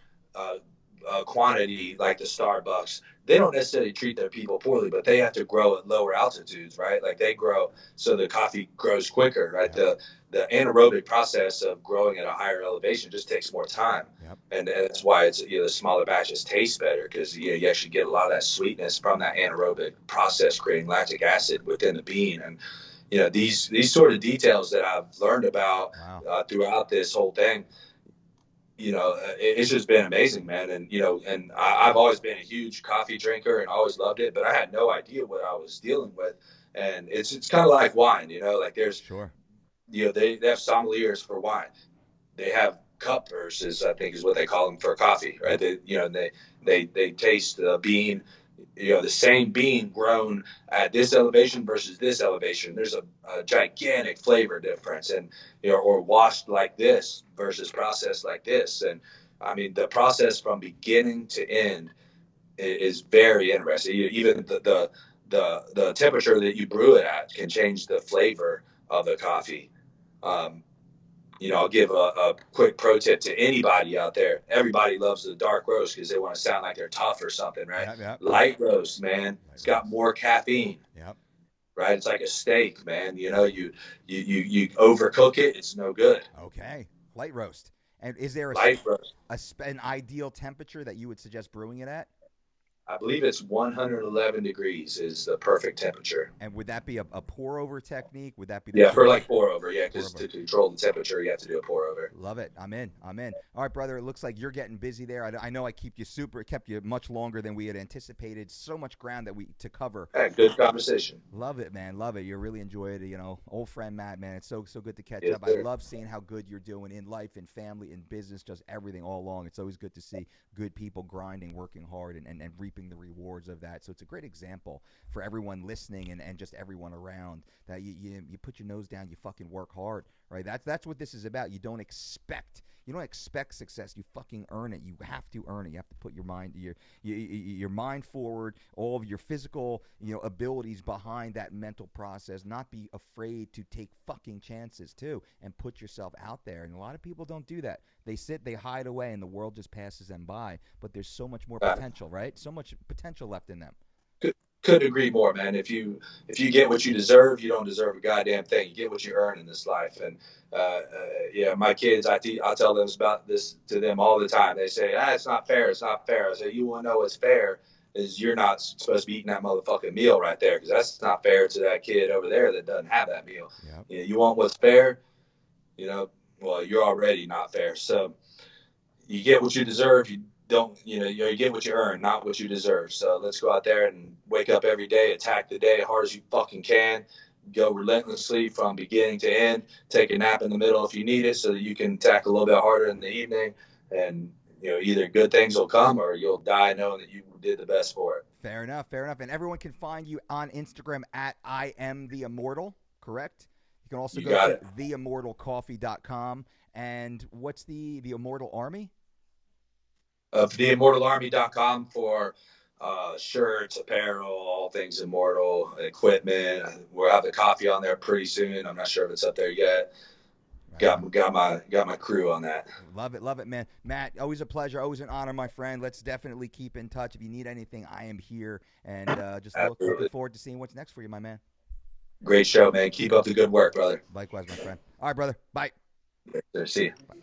quantity, like the Starbucks, they don't necessarily treat their people poorly, but they have to grow at lower altitudes, right? Like they grow so the coffee grows quicker, right? Yeah. The anaerobic process of growing at a higher elevation just takes more time. Yep. And that's why it's, the smaller batches taste better, because you actually get a lot of that sweetness from that anaerobic process creating lactic acid within the bean. And these sort of details that I've learned about throughout this whole thing, it's just been amazing, man. And I've always been a huge coffee drinker and always loved it, but I had no idea what I was dealing with. And it's kind of like wine, like there's, Sure. They have sommeliers for wine. They have cuppers, I think is what they call them for coffee, right? They taste the bean, the same bean grown at this elevation versus this elevation. There's a gigantic flavor difference, and or washed like this versus processed like this. And I mean, the process from beginning to end is very interesting. Even the temperature that you brew it at can change the flavor of the coffee. I'll give a quick pro tip to anybody out there. Everybody loves the dark roast because they want to sound like they're tough or something, right? Yep. Light roast, man. It's got more caffeine. Yep. Right? It's like a steak, man. You overcook it, it's no good. Okay. Light roast. And is there Light roast. an ideal temperature that you would suggest brewing it at? I believe it's 111 degrees is the perfect temperature. And would that be a pour over technique? Would that be for like pour over? Yeah, because to control the temperature, you have to do a pour over. Love it. I'm in. All right, brother. It looks like you're getting busy there. I know I kept you much longer than we had anticipated. So much ground to cover. Hey, good conversation. Love it, man. Love it. You really enjoyed it. Old friend Matt, man. It's so good to catch up. Sir. I love seeing how good you're doing in life, in family, in business, just everything all along. It's always good to see good people grinding, working hard, and reaping the rewards of that. So it's a great example for everyone listening and just everyone around that you put your nose down, you fucking work hard, right? That's what this is about. You don't expect success. You fucking earn it. You have to earn it. You have to put your mind forward, all of your physical, abilities behind that mental process, not be afraid to take fucking chances too, and put yourself out there. And a lot of people don't do that. They sit, they hide away, and the world just passes them by. But there's so much more potential, right? So much potential left in them. Couldn't agree more, man. If you get what you deserve, you don't deserve a goddamn thing. You get what you earn in this life. And my kids, I tell them about this to them all the time. They say, it's not fair. It's not fair. I say, you want to know what's fair is you're not supposed to be eating that motherfucking meal right there, because that's not fair to that kid over there that doesn't have that meal. Yep. You want what's fair, well, you're already not fair. So you get what you deserve. You get what you earn, not what you deserve. So let's go out there and wake up every day, attack the day as hard as you fucking can, go relentlessly from beginning to end, take a nap in the middle if you need it so that you can attack a little bit harder in the evening. And, either good things will come or you'll die knowing that you did the best for it. Fair enough. And everyone can find you on Instagram at I am the Immortal, correct? You can also go to theimmortalcoffee.com. And what's the Immortal Army? TheImmortalArmy.com for shirts, apparel, all things Immortal, equipment. We'll have the coffee on there pretty soon. I'm not sure if it's up there yet. Right. Got my crew on that. Love it, man. Matt, always a pleasure, always an honor, my friend. Let's definitely keep in touch. If you need anything, I am here, and just looking forward to seeing what's next for you, my man. Great show, man. Keep up the good work, brother. Likewise, my friend. All right, brother. Bye. See you. Bye.